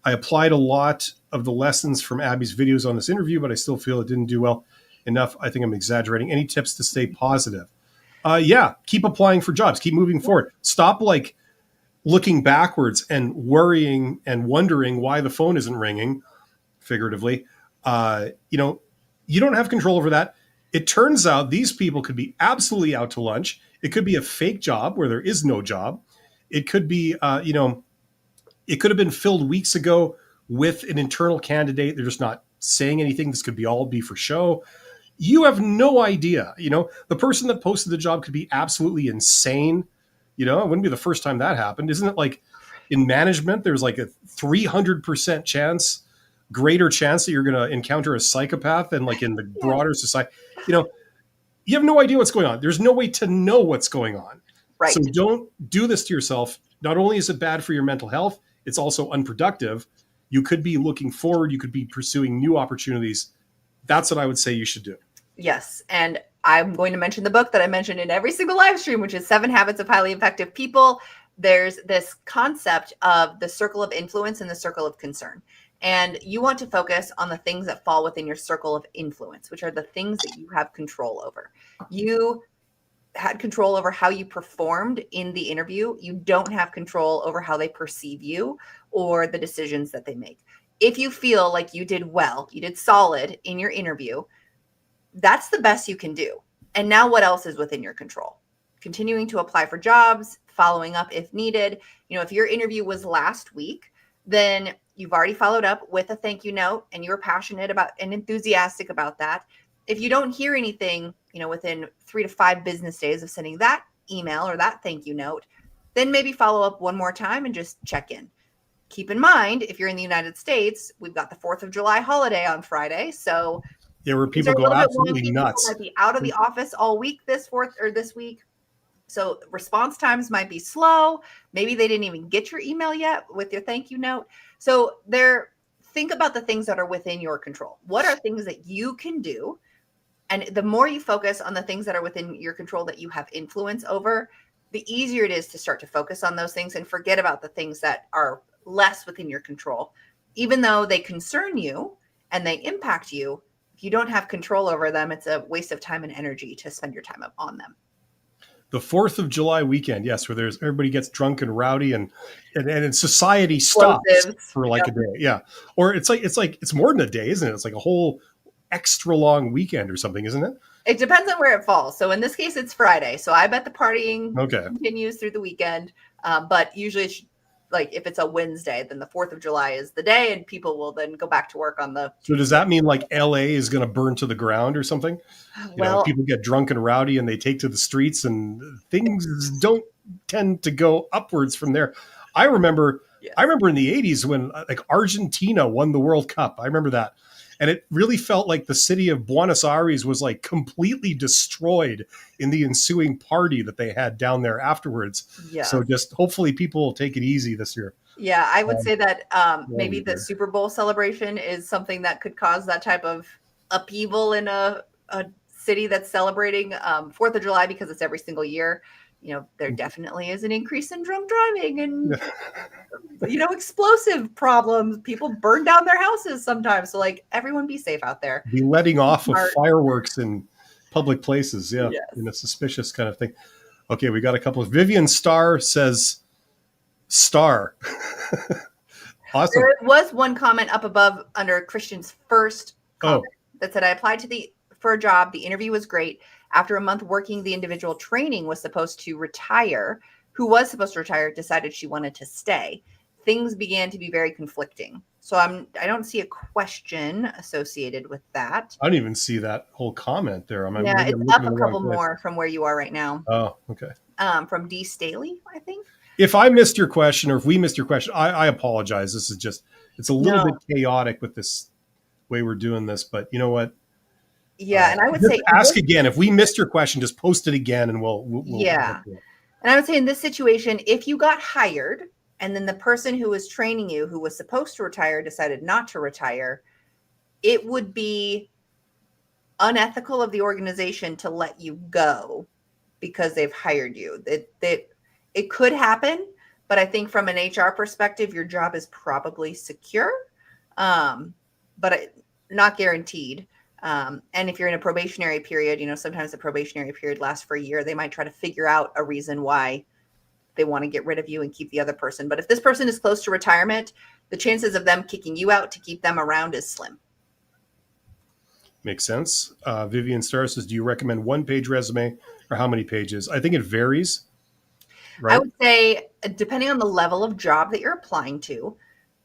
I applied a lot of the lessons from Abby's videos on this interview, but I still feel it didn't do well enough. I think I'm exaggerating. Any tips to stay positive? Yeah, keep applying for jobs. Keep moving forward. Stop like looking backwards and worrying and wondering why the phone isn't ringing, figuratively. You know, you don't have control over that. It turns out these people could be absolutely out to lunch. It could be a fake job where there is no job. It could be, you know, it could have been filled weeks ago with an internal candidate. They're just not saying anything. This could be all be for show. You have no idea. You know, the person that posted the job could be absolutely insane. You know, it wouldn't be the first time that happened. Isn't it like in management, there's like a 300% chance, greater chance that you're going to encounter a psychopath than like in the broader society. You know, you have no idea what's going on. There's no way to know what's going on. Right. So don't do this to yourself. Not only is it bad for your mental health, it's also unproductive. You could be looking forward. You could be pursuing new opportunities. That's what I would say you should do. Yes. And I'm going to mention the book that I mentioned in every single live stream, which is 7 Habits of Highly Effective People. There's this concept of the circle of influence and the circle of concern. And you want to focus on the things that fall within your circle of influence, which are the things that you have control over. You had control over how you performed in the interview. You don't have control over how they perceive you or the decisions that they make. If you feel like you did well, you did solid in your interview, that's the best you can do. And now what else is within your control? Continuing to apply for jobs, following up if needed. You know, if your interview was last week, then you've already followed up with a thank you note and you were passionate about and enthusiastic about that. If you don't hear anything, you know, within 3 to 5 business days of sending that email or that thank you note, then maybe follow up one more time and just check in. Keep in mind, if you're in the United States, we've got the 4th of July holiday on Friday. So yeah, where people go absolutely nuts. People might be out of the office all week this week. So response times might be slow. Maybe they didn't even get your email yet with your thank you note. So think about the things that are within your control. What are things that you can do? And the more you focus on the things that are within your control that you have influence over, the easier it is to start to focus on those things and forget about the things that are less within your control. Even though they concern you and they impact you, if you don't have control over them, it's a waste of time and energy to spend your time on them. The 4th of July weekend, yes, where everybody gets drunk and rowdy and society stops for like a day. Yeah. Or it's more than a day, isn't it? It's like a whole extra long weekend or something, isn't it? It depends on where it falls. So in this case, it's Friday. So I bet the partying Okay. continues through the weekend. But usually, like if it's a Wednesday, then the 4th of July is the day, and people will then go back to work on the So does Tuesday. that mean like LA is going to burn to the ground or something? Well, People get drunk and rowdy and they take to the streets and things don't tend to go upwards from there. I remember I yes. remember in the 80s when like Argentina won the World Cup. I remember that. And it really felt like the city of Buenos Aires was like completely destroyed in the ensuing party that they had down there afterwards. So Yes. just hopefully people will take it easy this year. Yeah, I would Um, say that that'll maybe be the good. Super Bowl celebration is something that could cause that type of upheaval in a city that's celebrating 4th of July because it's every single year. There definitely is an increase in drunk driving and explosive problems. People burn down their houses sometimes. So like everyone be safe out there. Be letting Be off of smart. fireworks in public places, yeah, in Yes. a suspicious kind of thing. Okay, we got a couple of Vivian Starr says star. Awesome. There was one comment up above under Christian's first comment Oh, that said, I applied for a job. The interview was great. After a month working, the individual training was supposed to retire, who was supposed to retire, decided she wanted to stay. Things began to be very conflicting. So I don't see a question associated with that. I don't even see that whole comment there. Yeah, Maybe it's I'm looking up in a the wrong couple place. more from where you are right now. Oh, okay. From D. Staley, I think. If I missed your question or if we missed your question, I apologize. This is just, it's a little bit No. chaotic with this way we're doing this, but you know what? Yeah, and I would Just say in ask this, again. If we missed your question, just post it again and we'll get yeah. to it. And I would say in this situation, if you got hired and then the person who was training you, who was supposed to retire, decided not to retire, it would be unethical of the organization to let you go because they've hired you. It could happen, but I think from an HR perspective, your job is probably secure, but not guaranteed. And if you're in a probationary period, sometimes the probationary period lasts for a year. They might try to figure out a reason why they want to get rid of you and keep the other person. But if this person is close to retirement, the chances of them kicking you out to keep them around is slim. Makes sense. Vivian Starr says, do you recommend one-page resume or how many pages? I think it varies, I right? would say, depending on the level of job that you're applying to,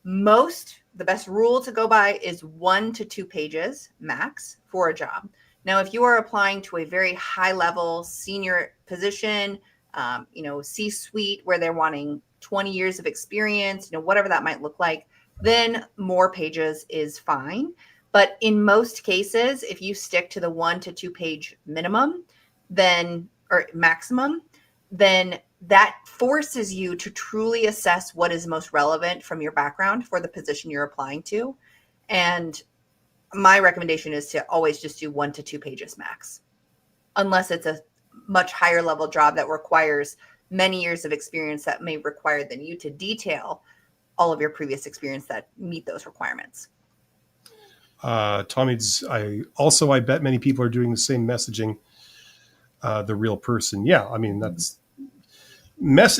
the best rule to go by is 1 to 2 pages max for a job. Now, if you are applying to a very high level senior position, C-suite where they're wanting 20 years of experience, whatever that might look like, then more pages is fine. But in most cases, if you stick to the 1 to 2 page minimum, or maximum, then that forces you to truly assess what is most relevant from your background for the position you're applying to. And my recommendation is to always just do 1 to 2 pages max, unless it's a much higher level job that requires many years of experience that may require then you to detail all of your previous experience that meet those requirements. Tommy's, I bet many people are doing the same messaging, the real person. Yeah. I mean, that's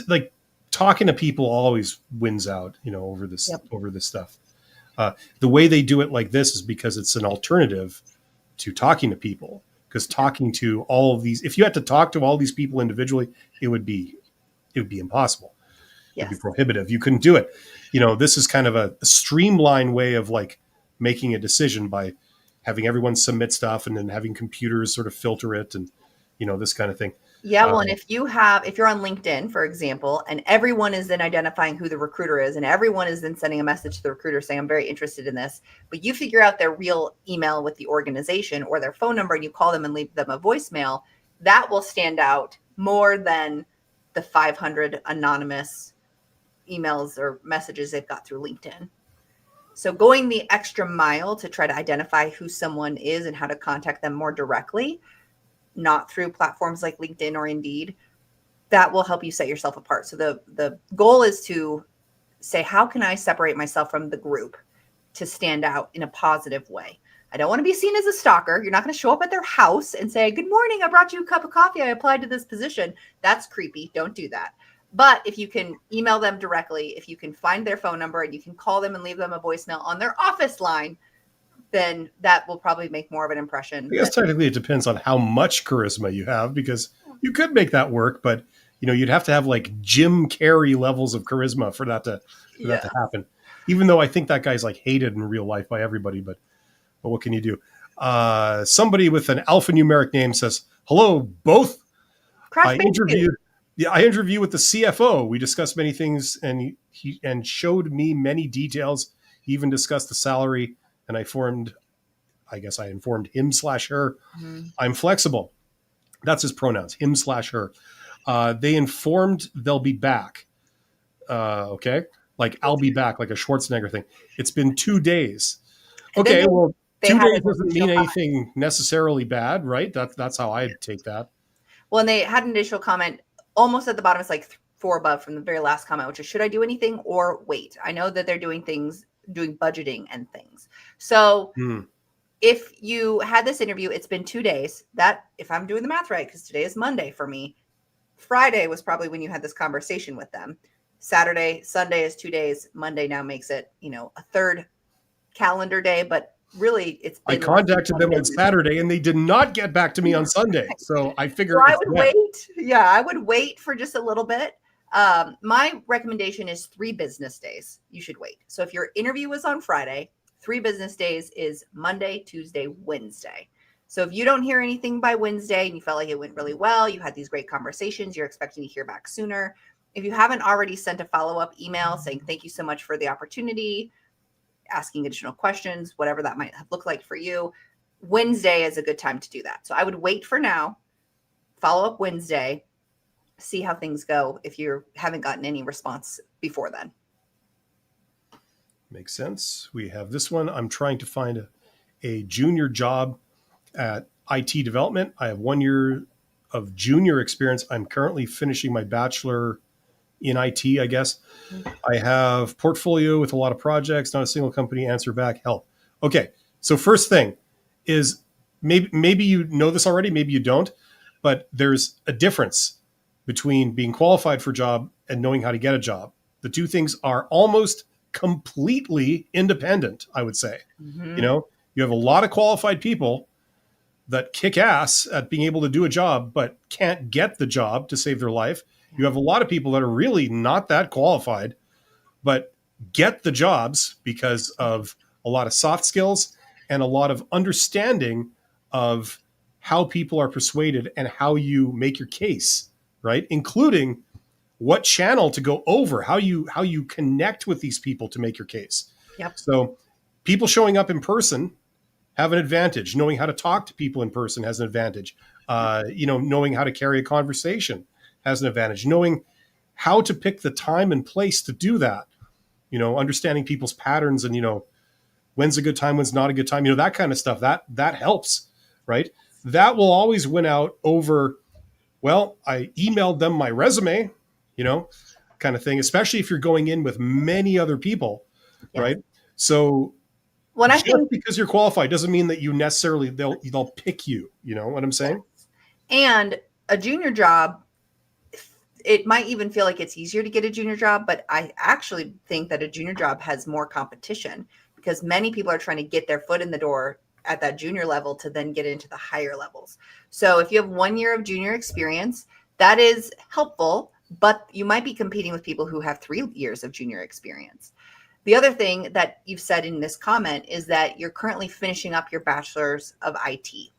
like talking to people always wins out, Yep. over this stuff. The way they do it like this is because it's an alternative to talking to people. Because talking to all of these, if you had to talk to all these people individually, it would be impossible. It'd be Yes. prohibitive. You couldn't do it. This is kind of a streamlined way of like making a decision by having everyone submit stuff and then having computers sort of filter it and this kind of thing. Yeah, well, and if you're on LinkedIn, for example, and everyone is then identifying who the recruiter is, and everyone is then sending a message to the recruiter saying, I'm very interested in this, but you figure out their real email with the organization or their phone number and you call them and leave them a voicemail, that will stand out more than the 500 anonymous emails or messages they've got through LinkedIn. So going the extra mile to try to identify who someone is and how to contact them more directly, not through platforms like LinkedIn or Indeed, that will help you set yourself apart. So the goal is to say, how can I separate myself from the group to stand out in a positive way? I don't want to be seen as a stalker. You're not going to show up at their house and say, good morning, I brought you a cup of coffee. I applied to this position. That's creepy. Don't do that. But if you can email them directly, if you can find their phone number and you can call them and leave them a voicemail on their office line, then that will probably make more of an impression. I guess technically it depends on how much charisma you have, because you could make that work, but you'd have to have like Jim Carrey levels of charisma for that to Yeah. happen. Even though I think that guy's like hated in real life by everybody, but what can you do? Somebody with an alphanumeric name says, "Hello, both. Crash I Bandicoot. interviewed. Yeah, I interviewed with the CFO. We discussed many things, and he showed me many details. He even discussed the salary, and I guess I informed him/her. Mhm. I'm flexible. That's his pronouns, him/her. They informed they'll be back. Okay. Like I'll be back, like a Schwarzenegger thing. It's been 2 days. And then Okay. Well, they two had days an doesn't initial mean comment. anything necessarily bad, right? That's how I take that. Well, and they had an initial comment almost at the bottom. It's like four above from the very last comment, which is, should I do anything or wait? I know that they're doing budgeting and things. So Hmm. if you had this interview, it's been 2 days. That, if I'm doing the math right, because today is Monday for me, Friday was probably when you had this conversation with them. Saturday, Sunday is 2 days. Monday now makes it, a third calendar day, but really it's I been less than contacted one them on business. Saturday and they did not get back to me on Sunday. So I figure So I it's would them. wait. Yeah, I would wait for just a little bit. My recommendation is 3 business days. You should wait. So if your interview was on Friday, 3 business days is Monday, Tuesday, Wednesday. So if you don't hear anything by Wednesday and you felt like it went really well, you had these great conversations, you're expecting to hear back sooner. If you haven't already sent a follow-up email saying thank you so much for the opportunity, asking additional questions, whatever that might look like for you, Wednesday is a good time to do that. So I would wait for now, follow up Wednesday, see how things go if you haven't gotten any response before then. Makes sense. We have this one. I'm trying to find a junior job at IT development. I have 1 year of junior experience. I'm currently finishing my bachelor in IT, I guess. I have portfolio with a lot of projects, not a single company answer back. Help. Okay. So first thing is maybe you know this already, maybe you don't, but there's a difference between being qualified for a job and knowing how to get a job. The two things are almost completely independent, I would say. Mm-hmm. You have a lot of qualified people that kick ass at being able to do a job, but can't get the job to save their life. You have a lot of people that are really not that qualified, but get the jobs because of a lot of soft skills and a lot of understanding of how people are persuaded and how you make your case, right? Including what channel to go over, how you connect with these people to make your case. Yep. So people showing up in person have an advantage. Knowing how to talk to people in person has an advantage. Knowing how to carry a conversation has an advantage. Knowing how to pick the time and place to do that. Understanding people's patterns and when's a good time, when's not a good time. That kind of stuff. That helps, right? That will always win out over. Well, I emailed them my resume, kind of thing. Especially if you're going in with many other people, Yes. right? So When I just think because you're qualified doesn't mean that you necessarily they'll pick you. You know what I'm saying? and a junior job, it might even feel like it's easier to get a junior job, but I actually think that a junior job has more competition because many people are trying to get their foot in the door at that junior level to then get into the higher levels. So if you have 1 year of junior experience, that is helpful, but you might be competing with people who have 3 years of junior experience. The other thing that you've said in this comment is that you're currently finishing up your bachelor's of IT.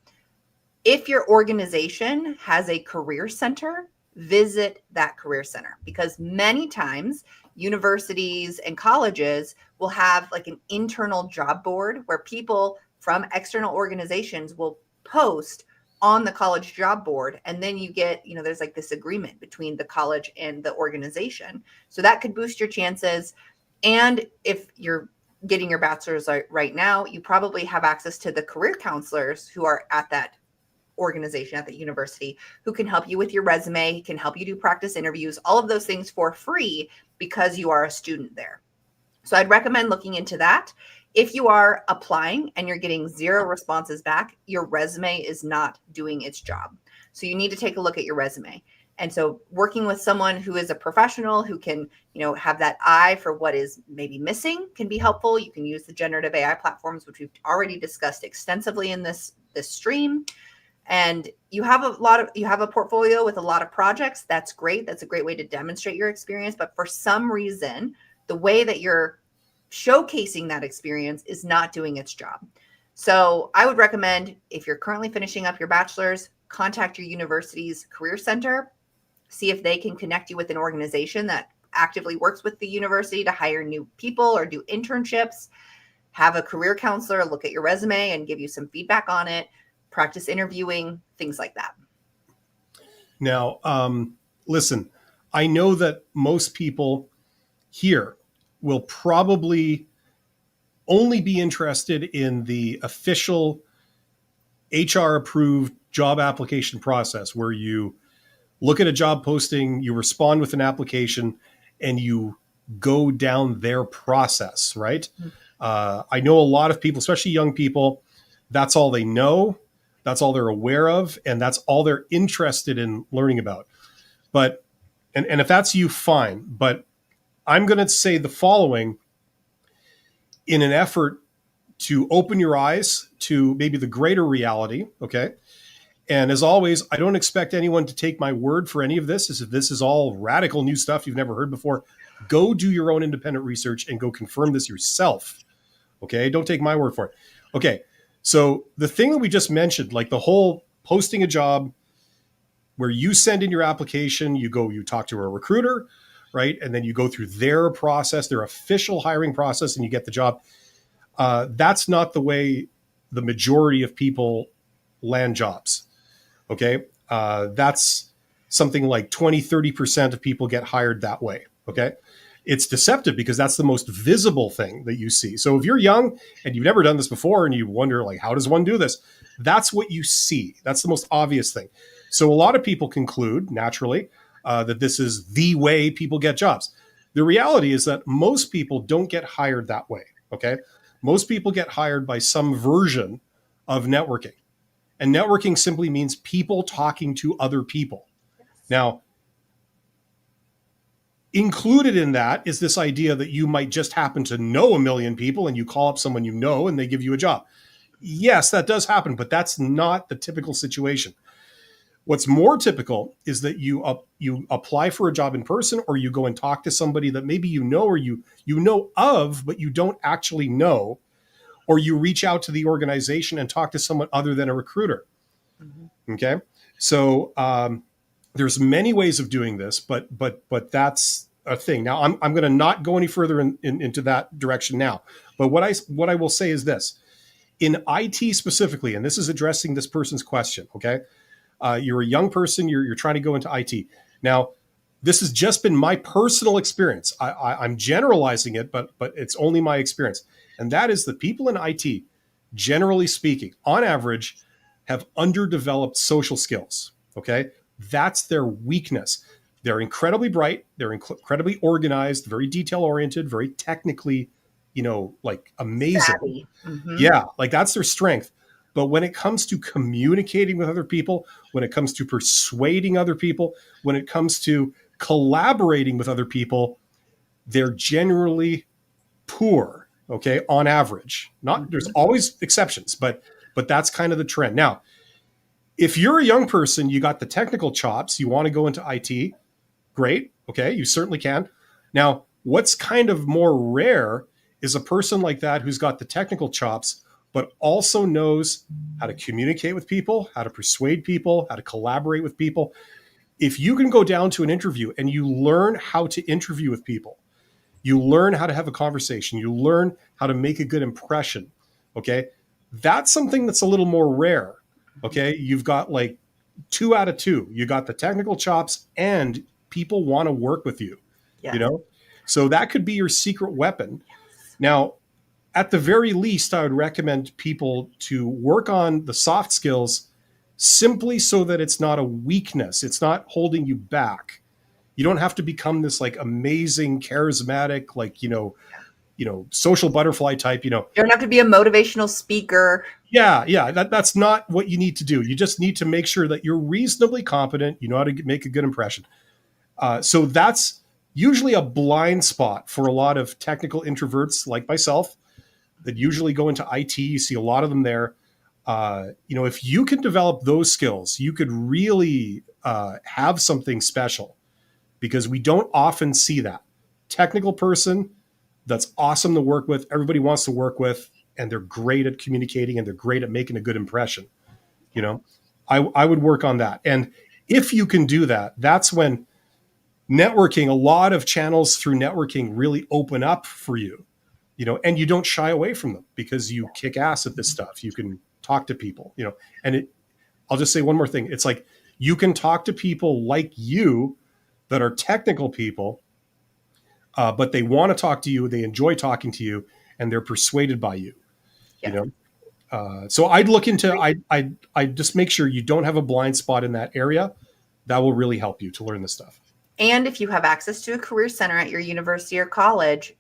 If your organization has a career center, visit that career center because many times universities and colleges will have like an internal job board where people from external organizations will post on the college job board, and then you get, there's like this agreement between the college and the organization, so that could boost your chances. And if you're getting your bachelor's right now, you probably have access to the career counselors who are at that organization, at the university, who can help you with your resume, can help you do practice interviews, all of those things for free because you are a student there. So I'd recommend looking into that. If you are applying and you're getting 0 responses back, your resume is not doing its job. So you need to take a look at your resume. And so working with someone who is a professional who can, have that eye for what is maybe missing can be helpful. You can use the generative AI platforms, which we've already discussed extensively in this stream. And you have a portfolio with a lot of projects. That's great. That's a great way to demonstrate your experience. But for some reason, the way that you're showcasing that experience is not doing its job. So I would recommend, if you're currently finishing up your bachelor's, contact your university's career center, see if they can connect you with an organization that actively works with the university to hire new people or do internships. Have a career counselor look at your resume and give you some feedback on it. Practice interviewing, things like that. Now, listen, I know that most people here will probably only be interested in the official HR approved job application process, where you look at a job posting, you respond with an application, and you go down their process, right? I know a lot of people, especially young people, that's all they know, that's all they're aware of, and that's all they're interested in learning about. But, and if that's you, fine. But I'm going to say the following in an effort to open your eyes to maybe the greater reality, okay? And as always, I don't expect anyone to take my word for any of this. As if this is all radical new stuff you've never heard before. Go do your own independent research and go confirm this yourself. Okay, don't take my word for it. Okay, so the thing that we just mentioned, like the whole posting a job where you send in your application, you talk to a recruiter, right? And then you go through their process, their official hiring process, and you get the job. That's not the way the majority of people land jobs. Okay. That's something like 20-30% of people get hired that way. Okay. It's deceptive because that's the most visible thing that you see. So if you're young and you've never done this before and you wonder, like, how does one do this? That's what you see. That's the most obvious thing. So a lot of people conclude naturally that this is the way people get jobs. The reality is that most people don't get hired that way. Okay. Most people get hired by some version of networking. And networking simply means people talking to other people. Now, included in that is this idea that you might just happen to know a million people and you call up someone you know and they give you a job. Yes, that does happen, but that's not the typical situation. What's more typical is that you apply for a job in person, or you go and talk to somebody that maybe you know or you know of, but you don't actually know, or you reach out to the organization and talk to someone other than a recruiter. Mm-hmm. Okay, so there's many ways of doing this, but that's a thing. Now, I'm going to not go any further into that direction now. But what I will say is this: in IT specifically, and this is addressing this person's question. Okay, you're a young person, you're trying to go into IT. Now, this has just been my personal experience. I'm generalizing it, but it's only my experience. And that is that people in IT, generally speaking, on average, have underdeveloped social skills. Okay. That's their weakness. They're incredibly bright. They're incredibly organized, very detail oriented, very technically, like amazing. Mm-hmm. Yeah. Like that's their strength. But when it comes to communicating with other people, when it comes to persuading other people, when it comes to collaborating with other people, they're generally poor. Okay, on average. Not there's always exceptions, but that's kind of the trend. Now, if you're a young person, you got the technical chops, you want to go into IT, great. Okay, you certainly can. Now, what's kind of more rare is a person like that who's got the technical chops, but also knows how to communicate with people, how to persuade people, how to collaborate with people. If you can go down to an interview and you learn how to interview with people, you learn how to have a conversation, you learn how to make a good impression, okay? That's something that's a little more rare, okay? You've got like 2 out of 2. You got the technical chops and people want to work with you, So that could be your secret weapon. Now, at the very least, I would recommend people to work on the soft skills simply so that it's not a weakness. It's not holding you back. You don't have to become this like amazing, charismatic, like, social butterfly type, You don't have to be a motivational speaker. Yeah. That's not what you need to do. You just need to make sure that you're reasonably competent. You know how to make a good impression. So that's usually a blind spot for a lot of technical introverts like myself that usually go into IT. You see a lot of them there. If you can develop those skills, you could really have something special, because we don't often see that technical person that's awesome to work with. Everybody wants to work with, and they're great at communicating and they're great at making a good impression. You know, I would work on that. And if you can do that, that's when networking, a lot of channels through networking really open up for you, and you don't shy away from them because you kick ass at this stuff. You can talk to people, and I'll just say one more thing. It's like, you can talk to people like you that are technical people, but they want to talk to you. They enjoy talking to you, and they're persuaded by you. Yes. So I'd look into. I just make sure you don't have a blind spot in that area. That will really help you to learn this stuff. And if you have access to a career center at your university or college,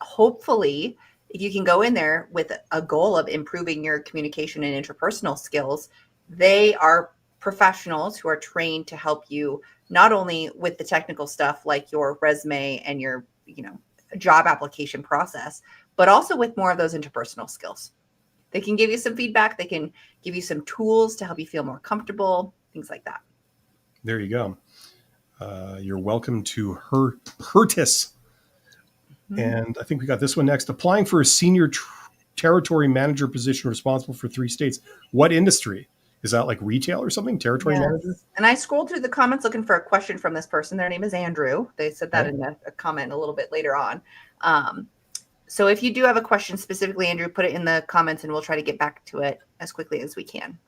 hopefully, if you can go in there with a goal of improving your communication and interpersonal skills, they are professionals who are trained to help you not only with the technical stuff like your resume and your, job application process, but also with more of those interpersonal skills. They can give you some feedback. They can give you some tools to help you feel more comfortable, things like that. There you go. You're welcome to Hertis. Mm-hmm. And I think we got this one next. Applying for a senior territory manager position responsible for 3 states. What industry? Is that like retail or something? Territory manager? And I scrolled through the comments looking for a question from this person. Their name is Andrew. They said that in a comment a little bit later on. So if you do have a question specifically, Andrew, put it in the comments and we'll try to get back to it as quickly as we can.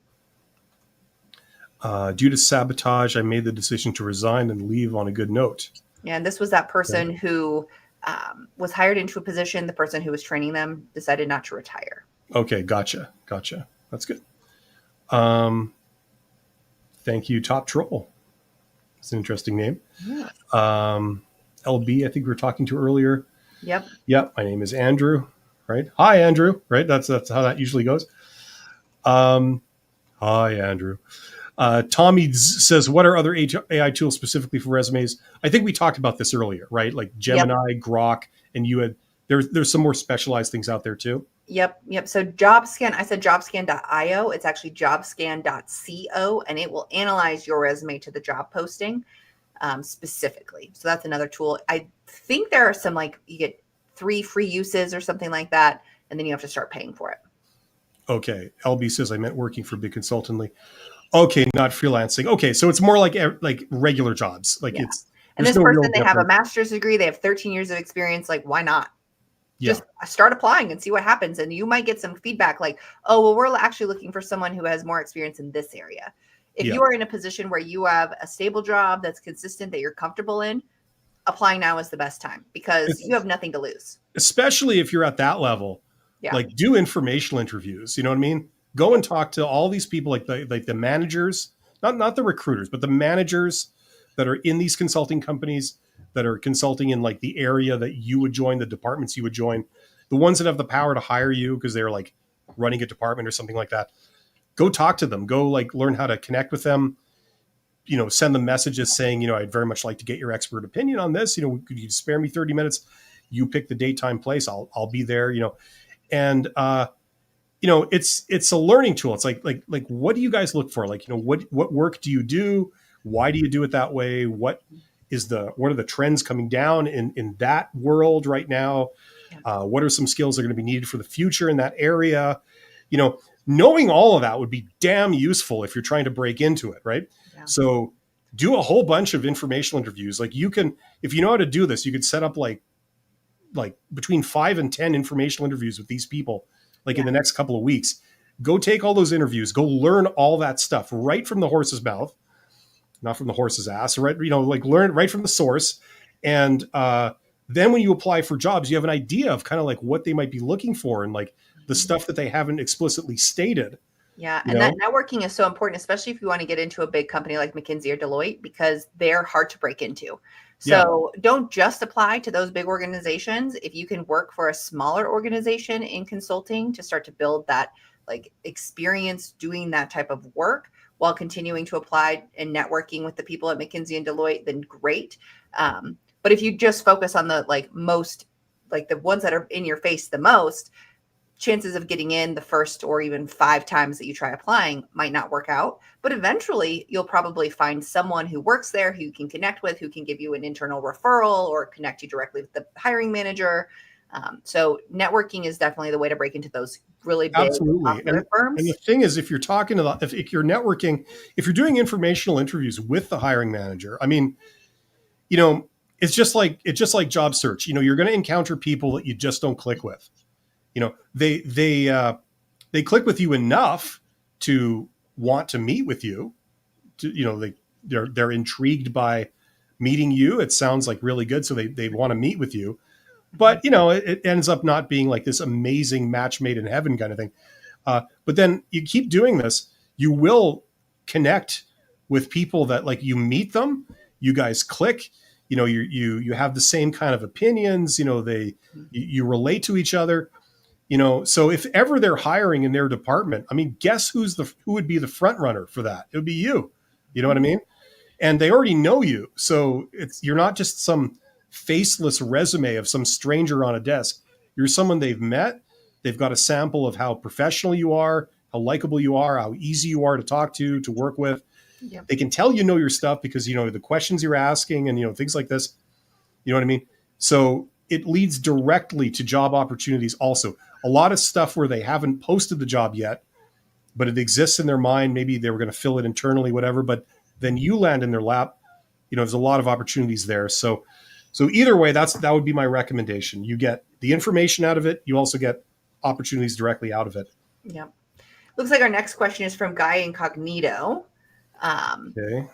Due to sabotage, I made the decision to resign and leave on a good note. Yeah, and this was that person who was hired into a position. The person who was training them decided not to retire. Okay, gotcha. That's good. Thank you, Top Troll. It's an interesting name. Yes. LB, I think we were talking to earlier. Yep. My name is Andrew. Right. Hi, Andrew. Right. That's how that usually goes. Hi, Andrew. Tommy says, what are other AI tools specifically for resumes? I think we talked about this earlier, right? Like Gemini, Grok, and you had there's some more specialized things out there too. Yep. So JobScan, I said jobscan.io. It's actually jobscan.co, and it will analyze your resume to the job posting specifically. So that's another tool. I think there are some, like, you get 3 free uses or something like that, and then you have to start paying for it. Okay. LB says, I meant working for big consultantly. Okay, not freelancing. Okay, so it's more like regular jobs. Like it's. And this person, they have a master's degree. They have 13 years of experience. Like, why not? Just start applying and see what happens. And you might get some feedback like, oh, well, we're actually looking for someone who has more experience in this area. If you are in a position where you have a stable job that's consistent, that you're comfortable in, applying now is the best time because you have nothing to lose. Especially if you're at that level. Yeah. Like, do informational interviews. You know what I mean? Go and talk to all these people, like the managers, not the recruiters, but the managers that are in these consulting companies that are consulting in like the area that you would join, the departments you would join, the ones that have the power to hire you because they're like running a department or something like that. Go talk to them. Go like learn how to connect with them. Send them messages saying, I'd very much like to get your expert opinion on this. Could you spare me 30 minutes? You pick the date, time, place. I'll be there. And it's a learning tool. It's like what do you guys look for? Like, what work do you do? Why do you do it that way? What are the trends coming down in that world right now? What are some skills that are going to be needed for the future in that area? Knowing all of that would be damn useful if you're trying to break into it, right? Yeah. So do a whole bunch of informational interviews. Like, you can, if you know how to do this, you could set up like between 5 and 10 informational interviews with these people, in the next couple of weeks. Go take all those interviews, go learn all that stuff right from the horse's mouth, not from the horse's ass, right? Learn right from the source. And then when you apply for jobs, you have an idea of kind of like what they might be looking for and like the stuff that they haven't explicitly stated. Yeah. And that networking is so important, especially if you want to get into a big company like McKinsey or Deloitte, because they're hard to break into. So don't just apply to those big organizations. If you can work for a smaller organization in consulting to start to build that like experience doing that type of work while continuing to apply and networking with the people at McKinsey and Deloitte, then great. But if you just focus on the like most, like the ones that are in your face the most, chances of getting in the first or even 5 times that you try applying might not work out. But eventually you'll probably find someone who works there who you can connect with, who can give you an internal referral or connect you directly with the hiring manager. So networking is definitely the way to break into those really big Absolutely. popular And the firms. thing is, if you're talking to if you're networking, if you're doing informational interviews with the hiring manager, I mean, you know, it's just like job search. You know, you're going to encounter people that you just don't click with. You know, they click with you enough to want to meet with you. To, you know, they're intrigued by meeting you. It sounds like really good, so they want to meet with you. But you know, it ends up not being like this amazing match made in heaven kind of thing. But then you keep doing this, you will connect with people that like you meet them, you guys click, you know, you have the same kind of opinions, you know, you relate to each other, you know. So if ever they're hiring in their department, I mean, guess who would be the front runner for that? It would be you. You know what I mean? And they already know you. So you're not just some faceless resume of some stranger on a desk. You're someone they've met. They've got a sample of how professional you are, how likable you are, how easy you are to talk to work with. Yep. They can tell you know your stuff because you know the questions you're asking and you know things like this. You know what I mean? So it leads directly to job opportunities also. A lot of stuff where they haven't posted the job yet, but it exists in their mind. Maybe they were going to fill it internally, whatever, but then you land in their lap. You know, there's a lot of opportunities there. So either way, that would be my recommendation. You get the information out of it. You also get opportunities directly out of it. Yep. Looks like our next question is from Guy Incognito. Okay.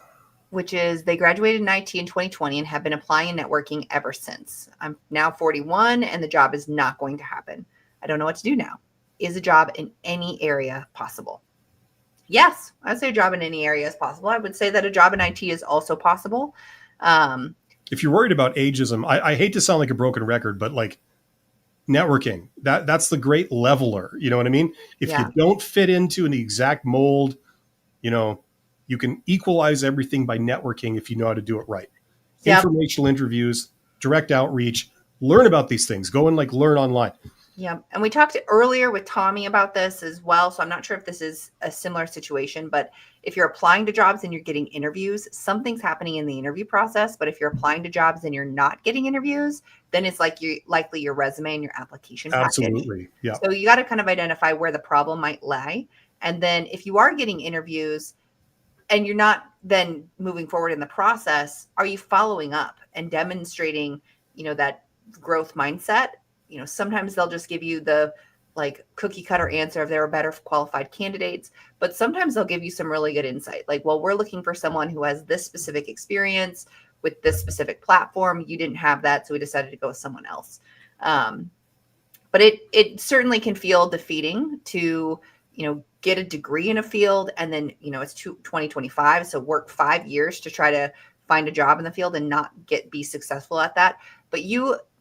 Which is they graduated in IT in 2020 and have been applying and networking ever since. I'm now 41 and the job is not going to happen. I don't know what to do now. Is a job in any area possible? Yes, I'd say a job in any area is possible. I would say that a job in IT is also possible. If you're worried about ageism, I hate to sound like a broken record, but like networking, that's the great leveler. You know what I mean? If you Yeah. don't fit into the exact mold, you know, you can equalize everything by networking if you know how to do it right. Yep. Informational interviews, direct outreach, learn about these things. Go and like learn online. Yeah. And we talked earlier with Tommy about this as well. So I'm not sure if this is a similar situation, but if you're applying to jobs and you're getting interviews, something's happening in the interview process. But if you're applying to jobs and you're not getting interviews, then it's like you likely your resume and your application package. Absolutely. Yeah. So you got to kind of identify where the problem might lie. And then if you are getting interviews and you're not then moving forward in the process, are you following up and demonstrating, you know, that growth mindset? You know, sometimes they'll just give you the like cookie cutter answer if there are better qualified candidates, but sometimes they'll give you some really good insight. Like, well, we're looking for someone who has this specific experience with this specific platform. You didn't have that, so we decided to go with someone else. But it certainly can feel defeating to, you know, get a degree in a field and then, you know, it's 2025, so work 5 years to try to find a job in the field and not be successful at that. But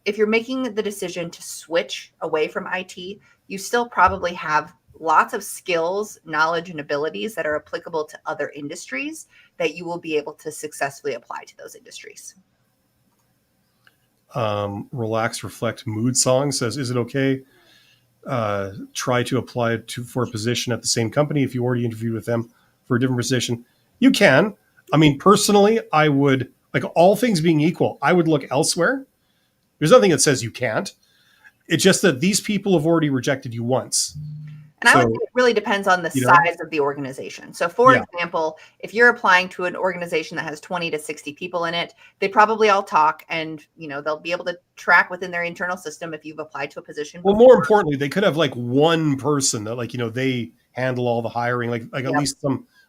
if you're making the decision to switch away from IT, you still probably have lots of skills, knowledge, and abilities that are applicable to other industries that you will be able to successfully apply to those industries. Relax, reflect, mood song says, is it okay? Try to apply for a position at the same company if you already interviewed with them for a different position. You can. I mean, personally, I would, like all things being equal, I would look elsewhere. There's nothing that says you can't. It's just that these people have already rejected you once. And I would So, say it really depends on the you know, size of the organization. So, for yeah, example, if you're applying to an organization that has 20 to 60 people in it, they probably all talk and, you know, they'll be able to track within their internal system if you've applied to a position well, before. more importantly, they could have like one person that, like, you know, they handle all the hiring, like at Yep. least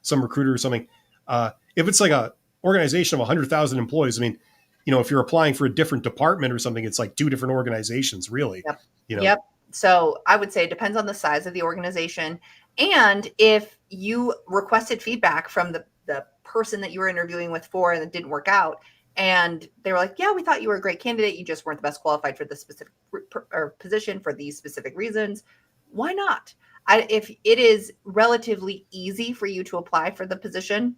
some recruiter or something. If it's like a organization of 100,000 employees, I mean, you know, if you're applying for a different department or something, it's like two different organizations, really. Yep. You know, Yep. So I would say it depends on the size of the organization. And if you requested feedback from the person that you were interviewing with for and it didn't work out, and they were like, yeah, we thought you were a great candidate. You just weren't the best qualified for the specific position for these specific reasons. why not? If it is relatively easy for you to apply for the position,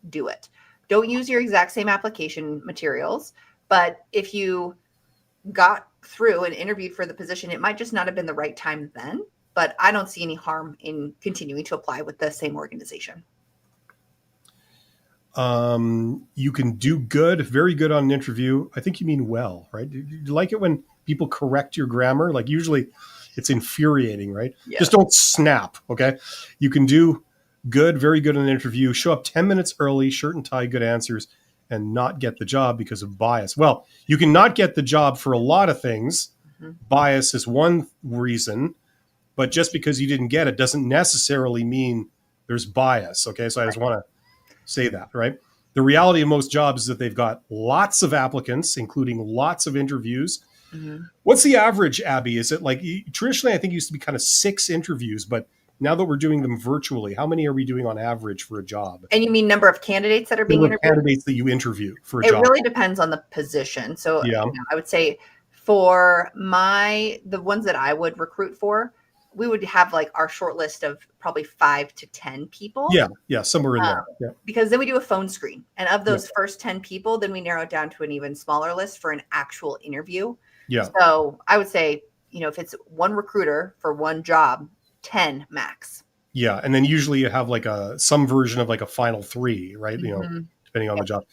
do it. Don't use your exact same application materials, but if you got through and interviewed for the position, it might just not have been the right time then. But I don't see any harm in continuing to apply with the same organization. You can do good, very good on an interview. I think you mean well, right? You like it when people correct your grammar? Like usually it's infuriating, right? Yeah. Just don't snap, okay? You can do good, very good on an interview. Show up 10 minutes early, shirt and tie, good answers, and not get the job because of bias. Well, you can not get the job for a lot of things. Mhm. Bias is one reason, but just because you didn't get it doesn't necessarily mean there's bias, okay? So I just want to say that, right? The reality of most jobs is that they've got lots of applicants, including lots of interviews. Mhm. What's the average, Abby? Is it like traditionally, I think it used to be kind of 6 interviews, but now that we're doing them virtually, how many are we doing on average for a job? And you mean number of candidates that are being Number of interviewed? candidates that you interview for a It job. really depends on the position. So Yeah. I would say for the ones that I would recruit for, we would have like our short list of probably 5 to 10 people. Yeah, somewhere in there. Yeah. Because then we do a phone screen. And of those first 10 people, then we narrow it down to an even smaller list for an actual interview. Yeah. So I would say, if it's one recruiter for one job, 10 max. Yeah. And then usually you have like some version of like a final 3, right? Mhm. Depending on the job.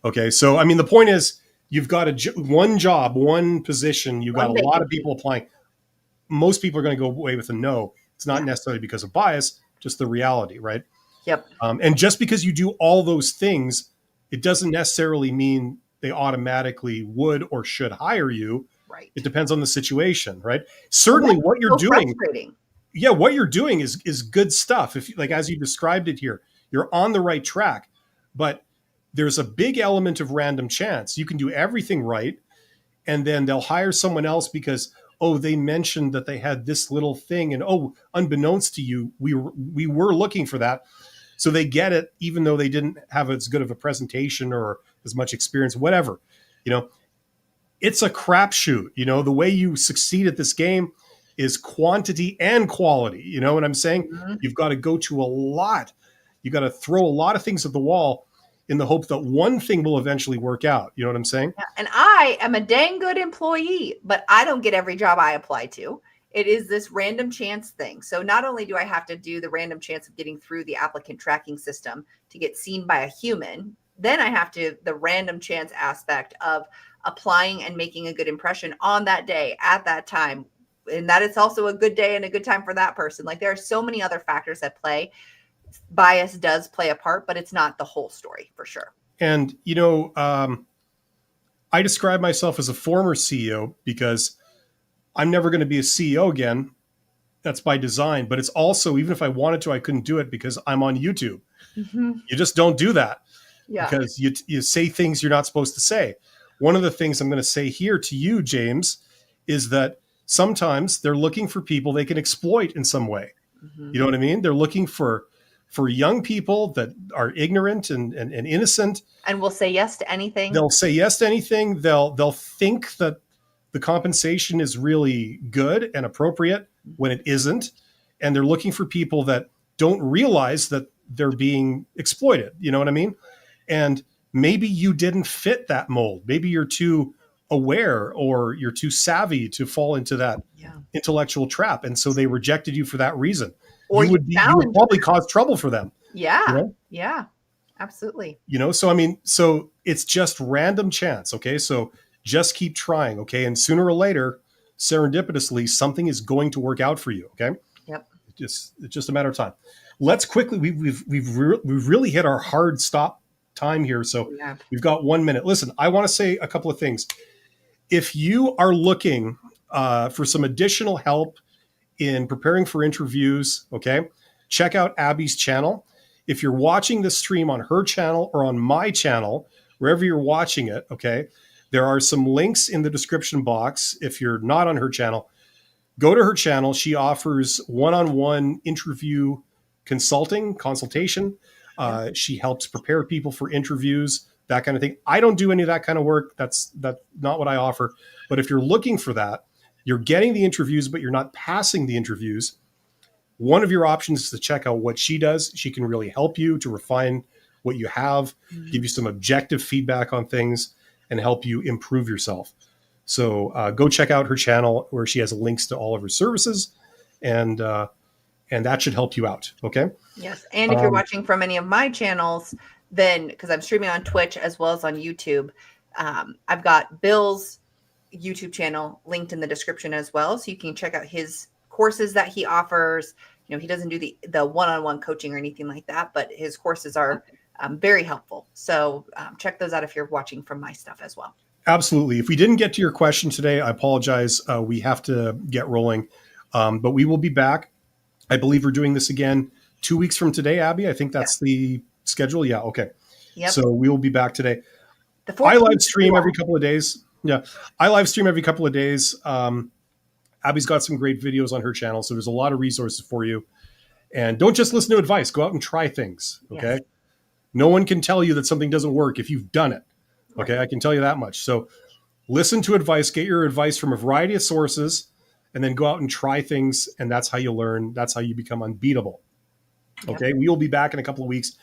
Okay. So, I mean, the point is you've got one job, one position, you've got a lot of people applying. Most people are going to go away with a no. It's not necessarily because of bias, just the reality, right? Yep. And just because you do all those things, it doesn't necessarily mean they automatically would or should hire you. Right. It depends on the situation, right? Certainly what you're doing. Yeah, what you're doing is good stuff. If like as you described it here, you're on the right track. But there's a big element of random chance. You can do everything right, and then they'll hire someone else because they mentioned that they had this little thing, and unbeknownst to you, we were looking for that. So they get it, even though they didn't have as good of a presentation or as much experience, whatever. It's a crapshoot. The way you succeed at this game is quantity and quality. You know what I'm saying? Mm-hmm. You've got to go to a lot. You got to throw a lot of things at the wall in the hope that one thing will eventually work out. You know what I'm saying? Yeah, and I am a dang good employee, but I don't get every job I apply to. It is this random chance thing. So not only do I have to do the random chance of getting through the applicant tracking system to get seen by a human, then I have to the random chance aspect of applying and making a good impression on that day at that time. And that it's also a good day and a good time for that person. Like there are so many other factors at play. Bias does play a part, but it's not the whole story for sure. And, I describe myself as a former CEO because I'm never going to be a CEO again. That's by design. But it's also, even if I wanted to, I couldn't do it because I'm on YouTube. Mm-hmm. You just don't do that. Yeah. Because you say things you're not supposed to say. One of the things I'm going to say here to you, James, is that sometimes they're looking for people they can exploit in some way. Mm-hmm. You know what I mean? They're looking for young people that are ignorant and innocent. And will say yes to anything. They'll say yes to anything. They'll think that the compensation is really good and appropriate when it isn't. And they're looking for people that don't realize that they're being exploited. You know what I mean? And maybe you didn't fit that mold. Maybe you're too aware or you're too savvy to fall into that intellectual trap. And so they rejected you for that reason. Or you would probably cause trouble for them. Yeah. Yeah, absolutely. So, I mean, so it's just random chance. Okay. So just keep trying. Okay. And sooner or later, serendipitously, something is going to work out for you. Okay. Yep. It's just a matter of time. Let's quickly, we've really hit our hard stop time here. So we've got 1 minute. Listen, I want to say a couple of things. If you are looking for some additional help in preparing for interviews, okay, check out Abby's channel. If you're watching this stream on her channel or on my channel, wherever you're watching it, okay, there are some links in the description box. If you're not on her channel, go to her channel. She offers one-on-one interview consultation. She helps prepare people for interviews, that kind of thing. I don't do any of that kind of work. That's not what I offer. But if you're looking for that, you're getting the interviews, but you're not passing the interviews, one of your options is to check out what she does. She can really help you to refine what you have, give you some objective feedback on things, and help you improve yourself. So go check out her channel where she has links to all of her services, and that should help you out. Okay. Yes. And if you're watching from any of my channels, then because I'm streaming on Twitch as well as on YouTube, I've got Bill's YouTube channel linked in the description as well. So you can check out his courses that he offers. You know, he doesn't do the one-on-one coaching or anything like that, but his courses are very helpful. So check those out if you're watching from my stuff as well. Absolutely. If we didn't get to your question today, I apologize. We have to get rolling, but we will be back. I believe we're doing this again 2 weeks from today, Abby. I think that's the schedule. Yeah. Okay. Yep. So we will be back today. I live stream every couple of days. Yeah. I live stream every couple of days. Abby's got some great videos on her channel. So there's a lot of resources for you. And don't just listen to advice. Go out and try things. Okay. Yes. No one can tell you that something doesn't work if you've done it. Okay. Right. I can tell you that much. So listen to advice, get your advice from a variety of sources, and then go out and try things. And that's how you learn. That's how you become unbeatable. Okay. Yep. We will be back in a couple of weeks.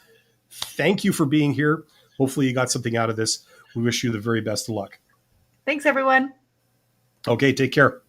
Thank you for being here. Hopefully you got something out of this. We wish you the very best of luck. Thanks, everyone. Okay. Take care.